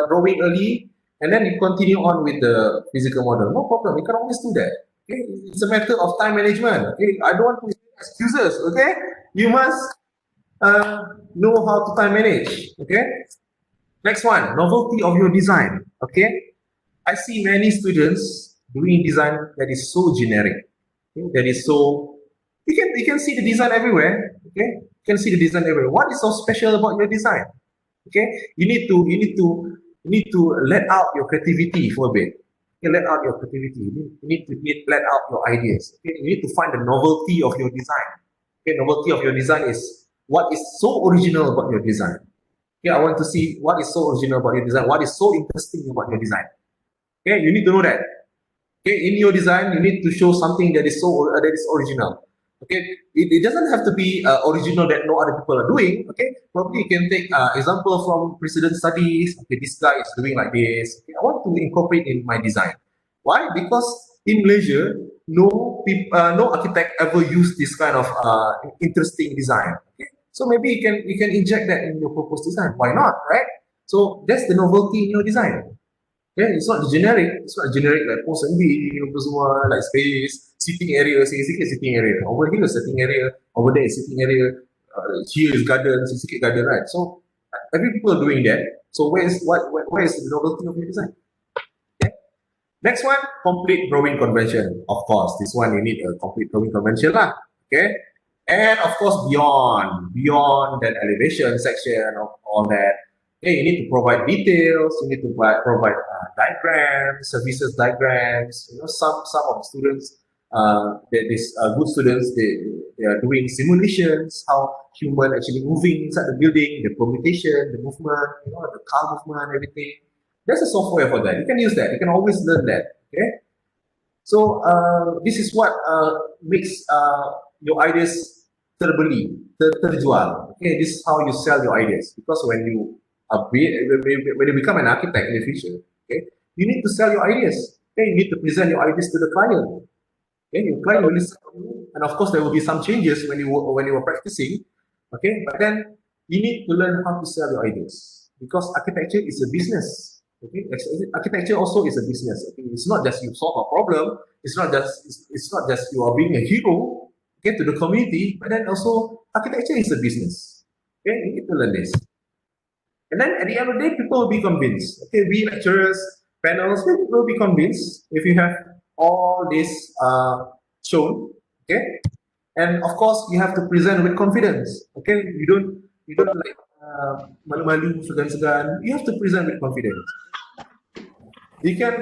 drawing early, and then you continue on with the physical model. No problem. You can always do that. Okay, it's a matter of time management. Okay, I don't want to make excuses. Okay, you must know how to time manage. Okay, next one, novelty of your design. Okay, I see many students doing design that is so generic. Okay? That is so you can see the design everywhere. Okay, you can see the design everywhere. What is so special about your design? Okay, you need to let out your creativity for a bit. Okay, let out your creativity. You need to let out your ideas. Okay, you need to find the novelty of your design. Okay, novelty of your design is what is so original about your design. Okay, I want to see what is so original about your design. What is so interesting about your design. Okay, you need to know that. Okay, in your design, you need to show something that is original. Okay, it doesn't have to be original that no other people are doing. Okay, probably you can take example from precedent studies. Okay, this guy is doing like this. Okay, I want to incorporate in my design. Why? Because in Malaysia, no architect ever used this kind of interesting design. Okay, so maybe you can inject that in your proposed design. Why not? Right? So that's the novelty in your design. Okay, it's not generic. It's not generic like post and beam, like space, sitting area, sitting area. Over here is sitting area. Over there is sitting area. Here is garden, garden, right? So every people are doing that. So where is the novelty of your design? Okay. Next one, complete drawing convention. Of course, this one you need a complete drawing convention lah. Okay, And of course, beyond that elevation section of all that, okay, you need to provide details. You need to provide diagrams, services diagrams. You know, some of the students, these good students, they are doing simulations, how human actually moving inside the building, the permutation, the movement, you know, the car movement, everything. There's a software for that. You can use that. You can always learn that. Okay. So this is what makes your ideas terjual. Okay, this is how you sell your ideas. Because when you when you become an architect in the future, okay, you need to sell your ideas. Okay, you need to present your ideas to the client. Okay, your client will listen to you, and of course there will be some changes when you were practicing. Okay, but then you need to learn how to sell your ideas because architecture is a business. Okay, architecture also is a business. Okay, it's not just you solve a problem. It's not just you are being a hero, okay, to the community, but then also architecture is a business. Okay, you need to learn this. And then at the end of the day, people will be convinced. Okay, we lecturers, panels will be convinced if you have all this shown. Okay, and of course you have to present with confidence. Okay, you don't like malu-malu, segan-segan. You have to present with confidence. You can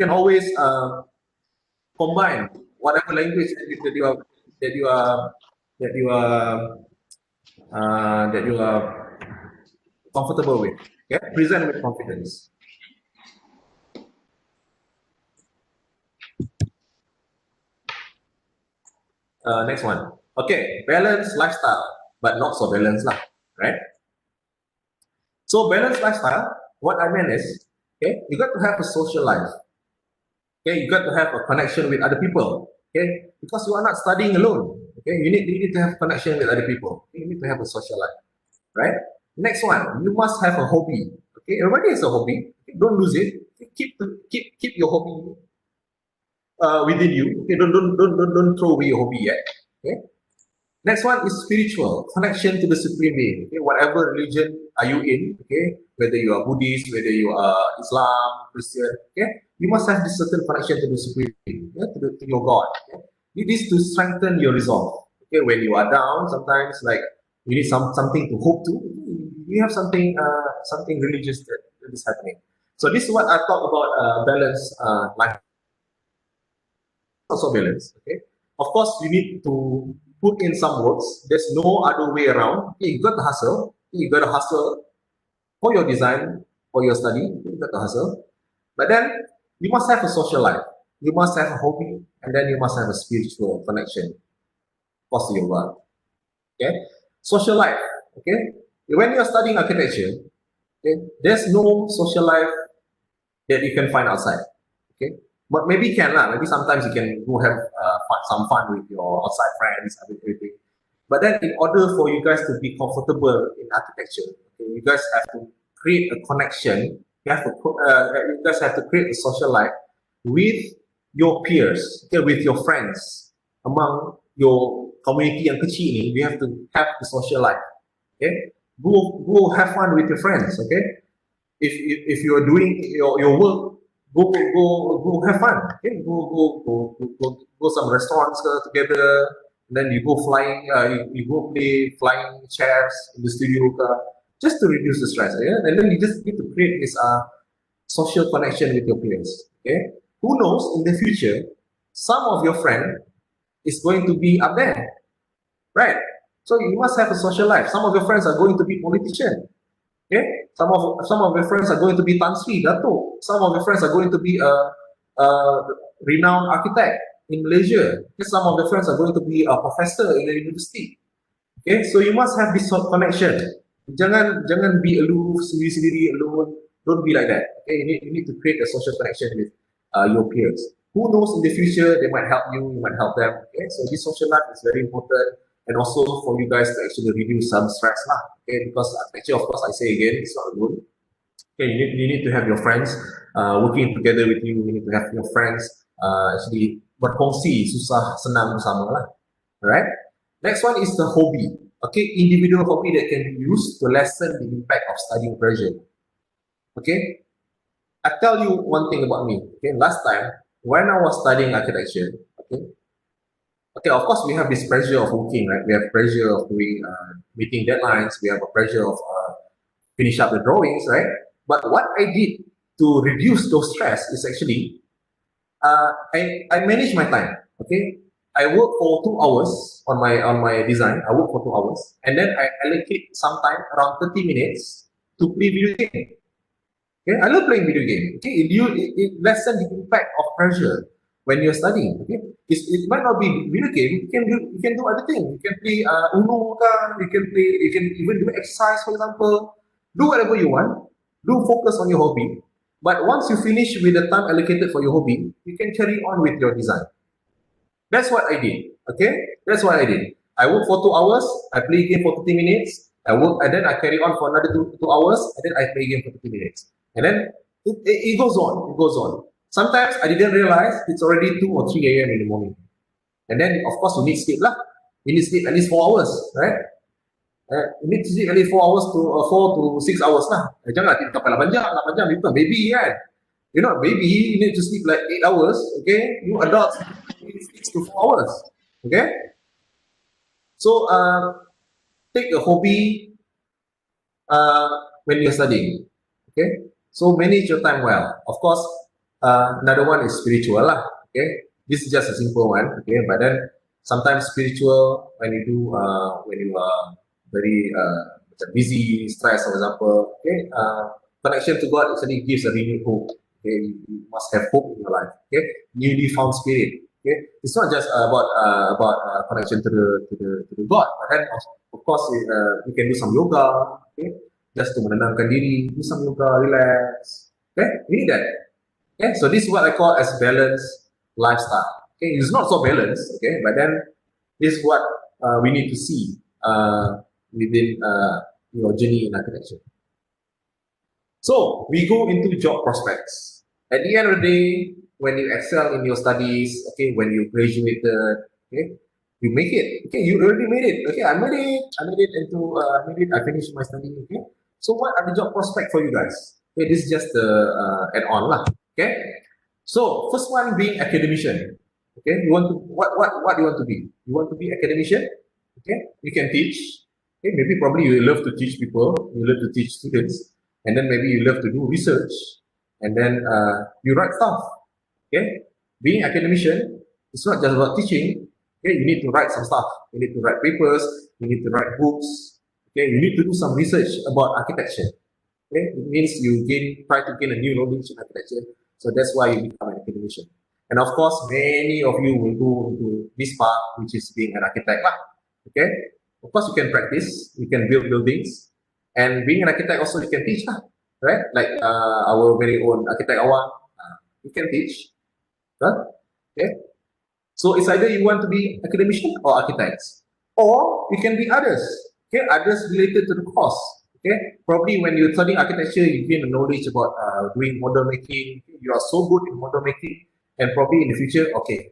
always combine whatever language that you are comfortable with. Okay, present with confidence. Next one. Okay, balanced lifestyle, but not so balanced lah, right? So balanced lifestyle, what I meant is, okay, you got to have a social life. Okay, you got to have a connection with other people. Okay, because you are not studying alone. Okay, you need to have connection with other people. Okay? You need to have a social life, right? Next one, you must have a hobby. Okay, everybody has a hobby. Okay? Don't lose it. Okay? Keep your hobby within you. Okay, don't throw away your hobby yet. Okay. Next one is spiritual connection to the supreme being. Okay, whatever religion are you in? Okay, whether you are Buddhist, whether you are Islam, Christian. Okay, you must have this certain connection to the supreme being, yeah, to your God. Okay? This to strengthen your resolve. Okay, when you are down, sometimes like you need something to hope to. You have something religious that is happening. So this is what I talk about balance life. Also balance. Okay, of course you need to put in some works. There's no other way around. Okay, you got to hustle. Okay, you got to hustle for your design, for your study. Okay, you got to hustle. But then you must have a social life. You must have a hobby, and then you must have a spiritual connection. Of your work. Okay, social life. Okay, when you are studying architecture, okay, there's no social life that you can find outside. Okay, but maybe you can lah. Maybe sometimes you can go have some fun with your outside friends and everything. But then, in order for you guys to be comfortable in architecture, okay, you guys have to create a connection. You guys have to create a social life with your peers, okay, with your friends, among your community yang kecil ni. You have to have the social life. Okay, go have fun with your friends. Okay, if you are doing your work, go have fun. Okay, go some restaurants together. And then you go flying. You go play flying chairs in the studio, just to reduce the stress. Yeah, and then you just need to create this social connection with your peers. Okay, who knows in the future, some of your friend is going to be up there, right? So you must have a social life. Some of your friends are going to be politicians. Okay, some of your friends are going to be Tan Sri, Dato. Some of your friends are going to be a renowned architect in Malaysia. Okay? Some of your friends are going to be a professor in the university. Okay, so you must have this sort of connection. Jangan be aloof, sendiri alone. Don't be like that. Okay, you need to create a social connection with your peers. Who knows in the future they might help you might help them. Okay, so this social life is very important. And also for you guys to actually reduce some stress lah. Okay, because architecture, of course, I say again, it's not good. Okay, you need to have your friends working together with you. You need to have your friends actually berkongsi susah senang bersama lah. Alright. Next one is the hobby. Okay, individual hobby that can be used to lessen the impact of studying pressure. Okay, I tell you one thing about me. Okay, last time when I was studying architecture, okay, Okay, of course we have this pressure of working, right? We have pressure of doing meeting deadlines. We have a pressure of finish up the drawings, right? But what I did to reduce those stress is actually I manage my time. Okay, I work for 2 hours on my design. I work for 2 hours, and then I allocate some time around 30 minutes to play video game. Okay, I love playing video game. Okay, it lessens the impact of pressure when you're studying. Okay, it might not be video game. You can do other things. You can play Uno, you can even do exercise, for example. Do whatever you want. Do focus on your hobby. But once you finish with the time allocated for your hobby, you can carry on with your design. That's what I did. Okay, that's what I did. I work for 2 hours. I play game for 30 minutes. I work and then I carry on for another two hours, and then I play game for 30 minutes. And then it goes on. It goes on. Sometimes I didn't realize it's already 2 or 3 a.m. in the morning. And then of course you need sleep lah. You need sleep at least 4 hours, right? You need to sleep at least 4 hours to 4 to 6 hours lah. Jangan tidur sampai 8 jam, 8 jam itu baby kan. You're not baby, you need to sleep like 8 hours, okay? You adults need 6 to 4 hours, okay? So take a hobby when you're studying, okay? So manage your time well. Of course, another one is spiritual lah, okay? This is just a simple one, okay? But then sometimes spiritual when you are very busy, stressed, for example, okay? Connection to God actually gives a renewed hope. Okay, you must have hope in your life. Okay, newly found spirit. Okay, it's not just about connection to the God, but then of course you can do some yoga. Okay, just to menenangkan diri, do some yoga, relax. Okay, we need that. Okay, so this is what I call as balanced lifestyle. Okay, it's not so balanced. Okay, but then this is what we need to see within your journey in architecture. So we go into job prospects. At the end of the day, when you excel in your studies, okay, when you graduated, okay, you make it. Okay, you already made it. Okay, I made it. I finished my study. Okay, so what are the job prospects for you guys? Okay, this is just the add-on lah. Okay, so first one being academician. Okay, you want to what do you want to be? You want to be academician? Okay, you can teach. Okay, maybe probably you love to teach people. You love to teach students. And then maybe you love to do research, and then you write stuff. Okay, being academician, it's not just about teaching. Okay, you need to write some stuff. You need to write papers. You need to write books. Okay, you need to do some research about architecture. Okay, it means you try to gain a new knowledge in architecture. So that's why you become an academician. And of course, many of you will go into this path, which is being an architect. Okay, of course you can practice. You can build buildings. And being an architect also you can teach lah, right? Like our very own architect Awang, you can teach, right? Okay. So it's either you want to be academician or architects, or you can be others. Okay, others related to the course. Okay, probably when you're studying architecture, you gain the knowledge about doing model making. You are so good in model making, and probably in the future, okay,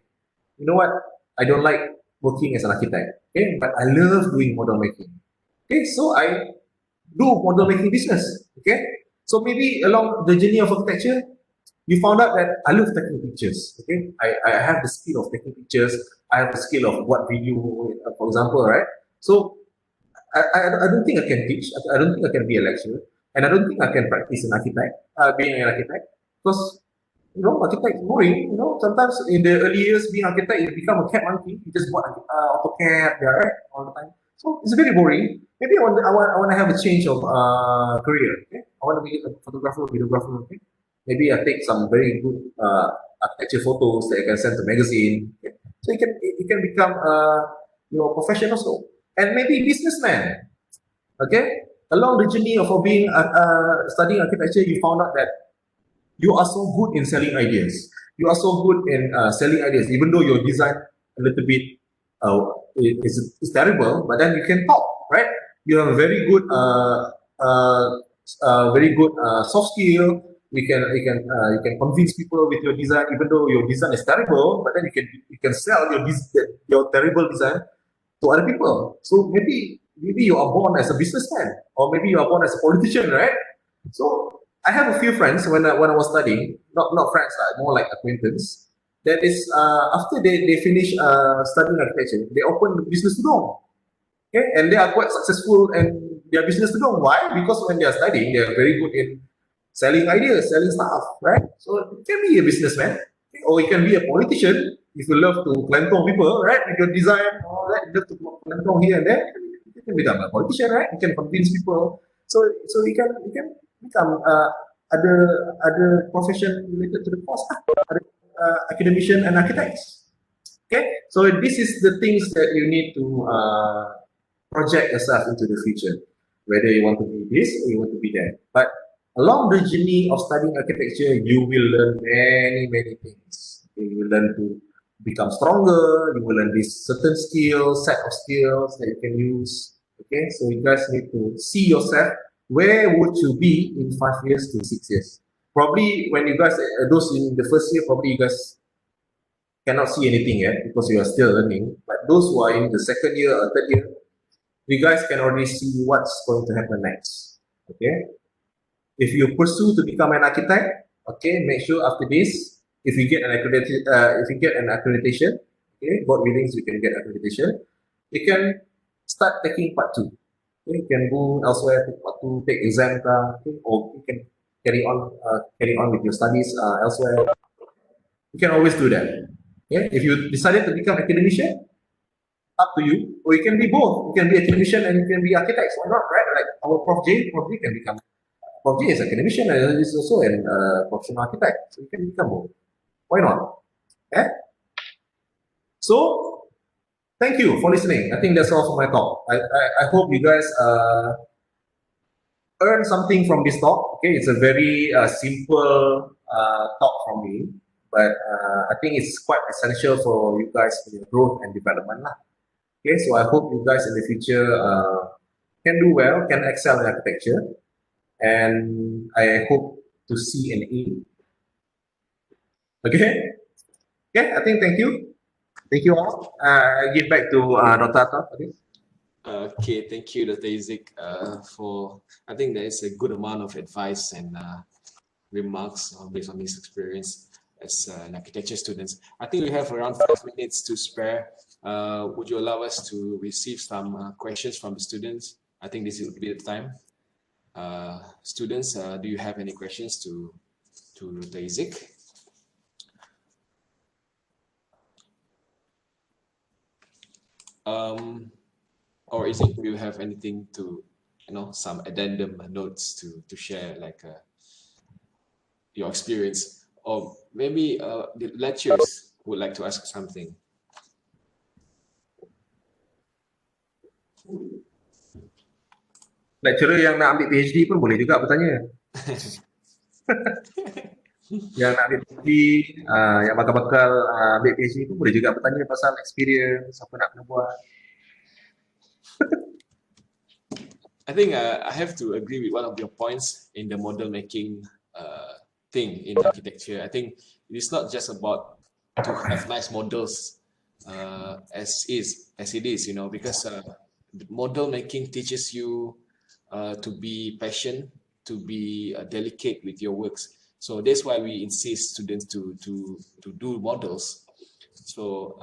you know what? I don't like working as an architect. Okay, but I love doing model making. Okay, so I do model making business. Okay, so maybe along the journey of architecture, you found out that I love taking pictures. Okay, I have the skill of taking pictures. I have the skill of what video, for example, right? So I don't think I can teach. I don't think I can be a lecturer, and I don't think I can practice an architect, being an architect, because architect is boring. Sometimes in the early years, being architect, you become a cat monkey. You just bought AutoCAD, right, all the time. So it's very boring. Maybe I want to have a change of career. Okay, I want to be a photographer, videographer. Okay, maybe I take some very good architecture photos that I can send to magazine. Okay? So you can become profession also, and maybe businessman. Okay, along the journey of being studying architecture, you found out that you are so good in selling ideas. You are so good in selling ideas, even though your design a little bit it's terrible, but then you can talk, right? You have a very good soft skill. You can convince people with your design, even though your design is terrible, but then you can sell your terrible design to other people. So maybe you are born as a businessman, or maybe you are born as a politician, right? So I have a few friends when I was studying, not friends, more like acquaintance. that is after they finish studying architecture, they open business tudung. Okay, and they are quite successful in their business tudung. Why? Because when they are studying, they are very good in selling ideas, selling stuff, right? So you can be a businessman, or you can be a politician if you love to klentong people, right? With your design, all that, you love to klentong here and there. You can become a politician, right? You can convince people. So you can become other profession related to the course, other academician and architects. Okay, so this is the things that you need to project yourself into the future, whether you want to be this or you want to be that. But along the journey of studying architecture, you will learn many things. Okay, you will learn to become stronger. You will learn this certain set of skills that you can use. Okay, so you guys need to see yourself. Where would you be in 5 years to 6 years? Probably when you guys, those in the first year, probably you guys cannot see anything yet because you are still learning. But those who are in the second year or third year, you guys can already see what's going to happen next. Okay. If you pursue to become an architect, okay, make sure after this, if you get an accreditation, okay, God willing, you can get accreditation. You can start taking part 2. Okay, you can go elsewhere, take part 2, take exam, okay, or you can carry on with your studies elsewhere. You can always do that. Okay, if you decided to become academician, up to you, or you can be both. You can be academician and you can be architect. Why not, right? Like our Prof J probably can become. Prof J is academician and is also an professional architect, so you can become both. Why not? Yeah. So, thank you for listening. I think that's all for my talk. I hope you guys earn something from this talk. Okay, it's a very simple talk from me, but I think it's quite essential for you guys for your growth and development lah. Okay, so I hope you guys in the future can do well, can excel in architecture, and I hope to see an A. Okay, okay. I think thank you all. I give back to Dr. Atta. Okay. Okay, thank you, Dr. Iziq, for, I think there is a good amount of advice and remarks based on his experience as an architecture student. I think we have around 5 minutes to spare. Would you allow us to receive some questions from the students? I think this would be the time. Students, do you have any questions to Dr. Iziq? Or is it, do you have anything to, some addendum notes to share, like your experience, or maybe the lecturers would like to ask something? Lecturer yang nak ambil PhD pun boleh juga bertanya. Yang nak ambil PhD, yang bakal ambil PhD pun boleh juga bertanya pasal experience, apa nak kena buat. I think I have to agree with one of your points in the model making thing in architecture. I think it is not just about to have nice models as it is, because model making teaches you to be patient, to be delicate with your works. So that's why we insist students to do models. So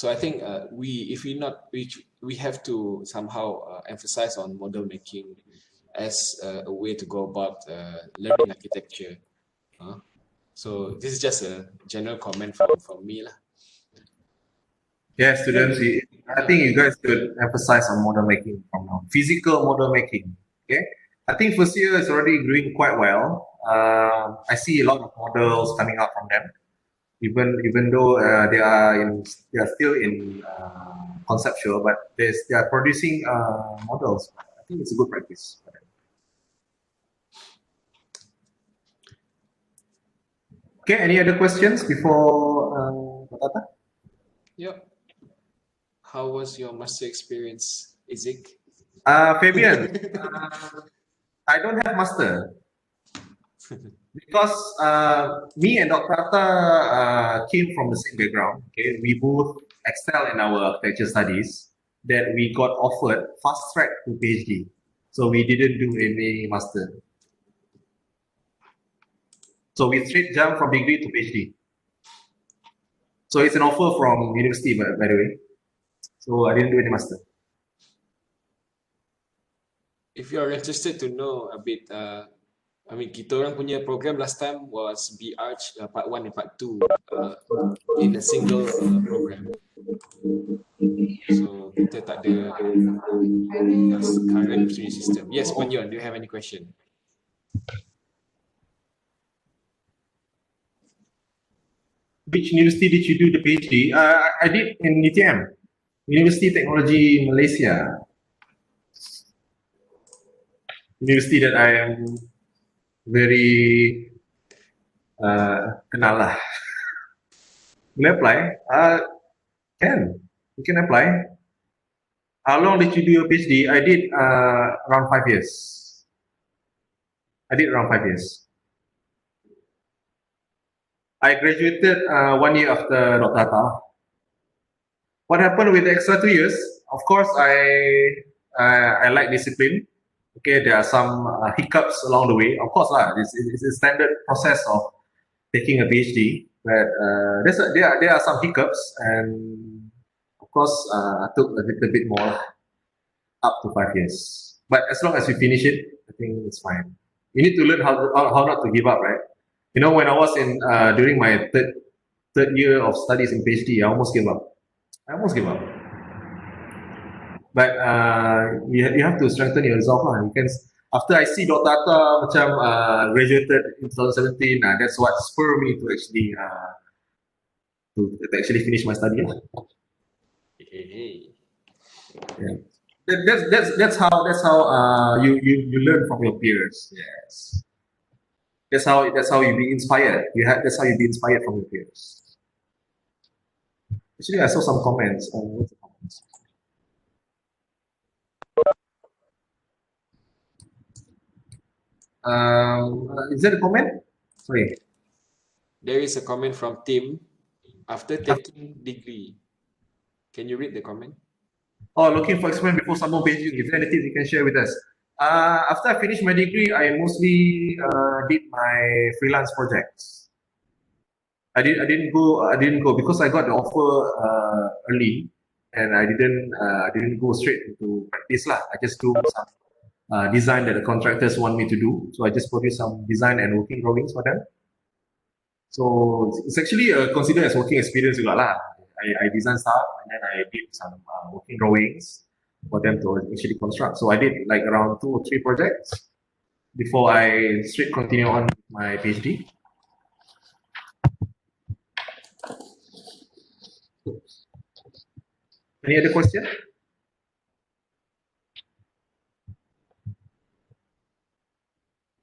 I think we have to somehow emphasize on model making as a way to go about learning architecture. So this is just a general comment from me lah. Yeah, students, I think you guys should emphasize on model making from now. Physical model making. Okay, I think first year is already doing quite well. I see a lot of models coming out from them. Even though they are still in conceptual, but they are producing models. I think it's a good practice. Okay, any other questions before Tata? Yep. How was your master experience, Iziq? Fabian, I don't have master. Because me and Dr. Atta came from the same background. Okay, we both excel in our architecture studies. That we got offered fast track to PhD, so we didn't do any master. So we straight jump from degree to PhD. So it's an offer from university, by the way. So I didn't do any master. If you are interested to know a bit, I mean, kita orang punya program last time was BArch part 1 and part 2 in a single program. So kita tak ada current study system. Yes, Panyon, do you have any question? Which university did you do the PhD? I did in UTM, University Technology Malaysia. University that I am very kenal lah. Will I apply? You can apply. How long did you do your PhD? I did around 5 years. I did around 5 years. I graduated 1 year after Dr. Atta. What happened with the extra 2 years? Of course, I like discipline. Okay, there are some hiccups along the way. Of course, it's a standard process of taking a PhD, but there are some hiccups, and of course, I took a little bit more, up to 5 years. But as long as you finish it, I think it's fine. You need to learn how not to give up, right? You know, when I was in during my third year of studies in PhD, I almost gave up. But you have to strengthen your resolve lah. You can, after I see Dr. Atta macam graduated in 2017, that's what spurred me to actually finish my study lah. Yeah. That's how you learn from your peers. Yes. That's how you be inspired. That's how you be inspired from your peers. Actually, I saw some comments. What's the comments? Is there a comment? Sorry. There is a comment from Tim. After taking degree, can you read the comment? Oh, looking for experience before summer Beijing. If there anything you can share with us. After I finished my degree, I mostly did my freelance projects. I didn't go because I got the offer early, and I didn't go straight into practice lah. I just do some design that the contractors want me to do. So I just produce some design and working drawings for them. So it's actually considered as working experience juga lah. I designed stuff, and then I did some working drawings for them to actually construct. So I did like around 2 or 3 projects before I straight continue on with my PhD. Any other question?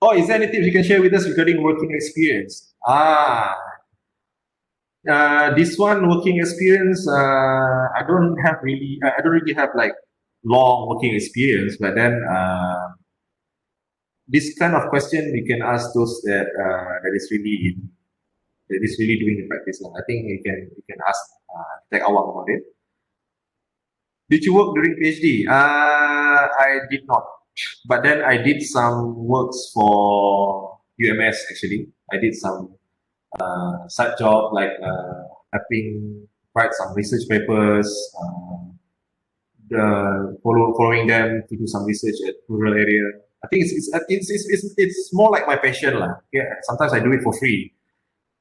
Oh, is there anything you can share with us regarding working experience? This one, working experience, I don't really have like long working experience, but then this kind of question we can ask those that is really doing the practice. I think you can ask Tech Awang about it. Did you work during PhD? I did not, but then I did some works for UMS actually. I did some side job like helping write some research papers, following them to do some research at rural area. I think it's more like my passion lah. Yeah, sometimes I do it for free,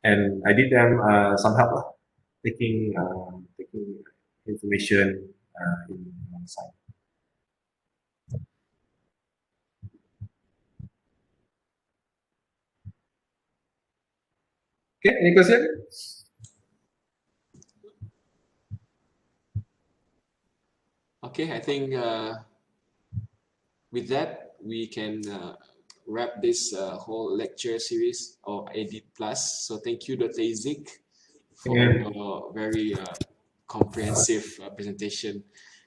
and I did them some help lah, taking information in site. Okay, any question? Okay, I think with that we can wrap this whole lecture series of Edit Plus. So thank you, Dr. Iziq, for your very comprehensive presentation,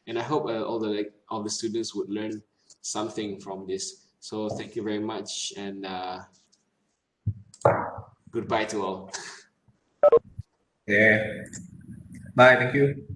and I hope all the students would learn something from this. So thank you very much, and goodbye to all. Yeah. Bye. Thank you.